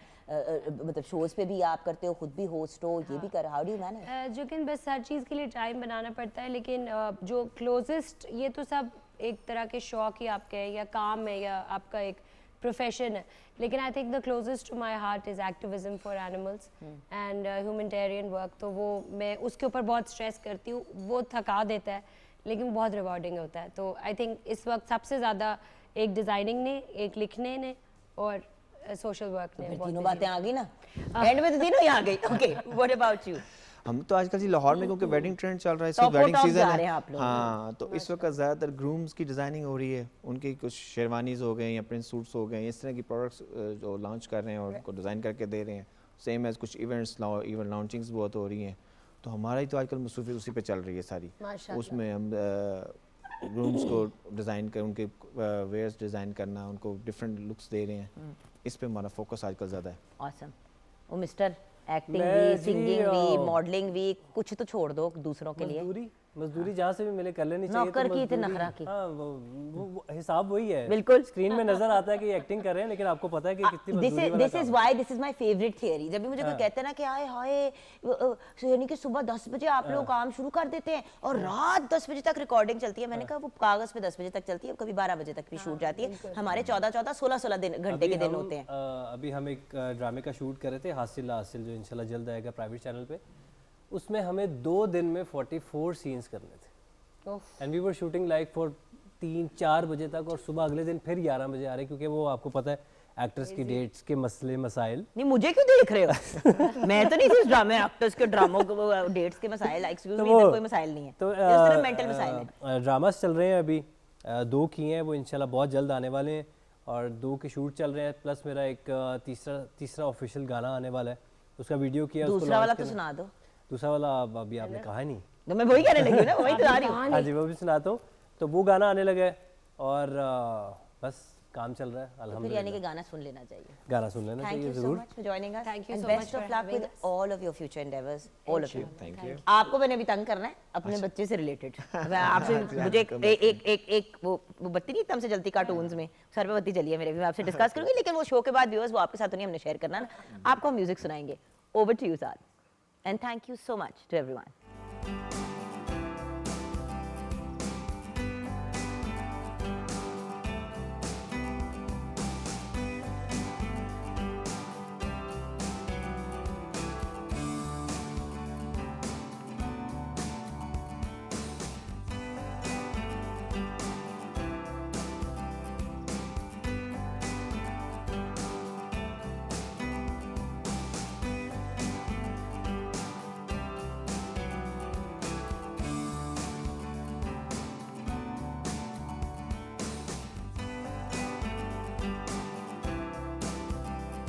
मतलब शोज पे भी आप करते हो, खुद भी होस्ट हो, ये भी कर, हाउ डू यू मैनेज? जो कि बस हर चीज़ के लिए टाइम बनाना पड़ता है, लेकिन जो क्लोजेस्ट, ये तो सब एक तरह के शौक ही आपके हैं या काम है या आपका एक प्रोफेशन है, लेकिन I think the closest to my heart is activism for animals and humanitarian work. तो वो मैं उसके ऊपर बहुत स्ट्रेस करती हूँ, वो थका देता है लेकिन बहुत रिवॉर्डिंग होता है। तो आई थिंक इस वक्त सबसे ज़्यादा एक डिज़ाइनिंग ने, एक लिखने ने और सोशल वर्क ने। फिर तीनों बातें आ गई ना, एंड में तो तीनों ही आ गई। Okay, what about you? हम तो आजकल जी लाहौर में क्योंकि वेडिंग ट्रेंड चल रहा है, Top वेडिंग top सीजन जा रहे है। हैं आप लोग। हाँ, तो इस वक्त ज़्यादातर ग्रूम्स की डिज़ाइनिंग हो रही है, उनकी कुछ शेरवानीज हो गए या प्रिंस सूट्स हो गए, इस तरह की प्रोडक्ट्स जो लॉन्च कर रहे हैं और उनको डिज़ाइन करके दे रहे हैं। सेम एज कुछ इवेंट्स लॉन्चिंग्स बहुत हो रही हैं, तो हमारा ही तो आजकल मसरूफियत उसी पे चल रही है सारी। उसमें हम ग्रूम्स को डिज़ाइन कर, उनके वेयर्स डिज़ाइन करना, उनको डिफरेंट लुक्स दे रहे हैं, इस पे हमारा फोकस आजकल ज़्यादा है। ऑसम। वो मिस्टर एक्टिंग मैं भी, जी, सिंगिंग भी, मॉडलिंग भी, कुछ तो छोड़ दो दूसरों के लिए। मजदूरी जहाँ से भी मिले कर लेनी चाहिए। नौकर तो की इतनी मजदूरी- नखरा की। हाँ, वो हिसाब वही है। बिल्कुल। स्क्रीन में नजर आता है कि ये एक्टिंग कर रहे हैं, लेकिन आपको पता है कि कितनी मजदूरी वाला this is why this is my favourite theory. जब भी मुझे कोई कहता है ना कि हाय हाय, यानी कि सुबह 10 बजे आप लोग काम शुरू कर देते हैं और रात 10 बजे तक रिकॉर्डिंग चलती है, मैंने कहा वो कागज पे 10 बजे तक चलती है, कभी 12 बजे तक भी शूट जाती है। हमारे 14 16 घंटे के दिन होते हैं। अभी हम एक ड्रामे का शूट कर रहे थे, हासिल हासिल, जो इंशाल्लाह जल्द आएगा प्राइवेट चैनल पे। उसमें हमें 2 दिन में 44 सीन्स करने थे and we were shooting like for 3-4 बजे तक, और सुबह अगले दिन फिर 11 बजे आ रहे, क्योंकि वो आपको पता है एक्टर्स की डेट्स के मसले मसाइल। नहीं, मुझे क्यों देख रहे हो? मैं तो नहीं थी इस ड्रामे एक्टर्स के ड्रामों को डेट्स के मसाइल, एक्सक्यूज मी, इधर कोई मसाइल नहीं है, तो ये सिर्फ मेंटल मसाइल है। ड्रामास चल रहे हैं अभी, 2 किए हैं, वो इंशाल्लाह बहुत जल्द आने वाले हैं, और 2 के शूट चल रहे हैं, प्लस मेरा एक तीसरा ऑफिशियल गाना आने वाला है, उसका वीडियो किया। दूसरा वाला तो सुना दो। दूसरा वाला अभी आपने कहा नहीं, तो मैं वही कहने लगी हूँ ना, वही तो आ रही हूँ। हाँ जी, वो भी सुनाता हूँ। तो वो गाना आने लगा है और बस काम चल रहा है फिर अल्हम्दुलिल्लाह। यानी कि गाना सुन लेना चाहिए। गाना सुन लेना Thank चाहिए you so जरूर। much for joining us. Thank you and so best much for of luck with having us. all of your future endeavors, all of you. Thank you. आपको मैंने अभी तंग करना है अपने बच्चे से रिलेटेड। मैं आपसे मुझे एक वो बत्ती नहीं एकदम से जलती कार्टून्स में, सर पे बत्ती जली है मेरे भी, मैं आपसे डिस्कस करूंगी, लेकिन वो शो के बाद व्यूअर्स वो आपके साथ तो नहीं हमने शेयर करना ना, आपको हम म्यूजिक सुनाएंगे। Over to you Saad, and thank you so much to everyone.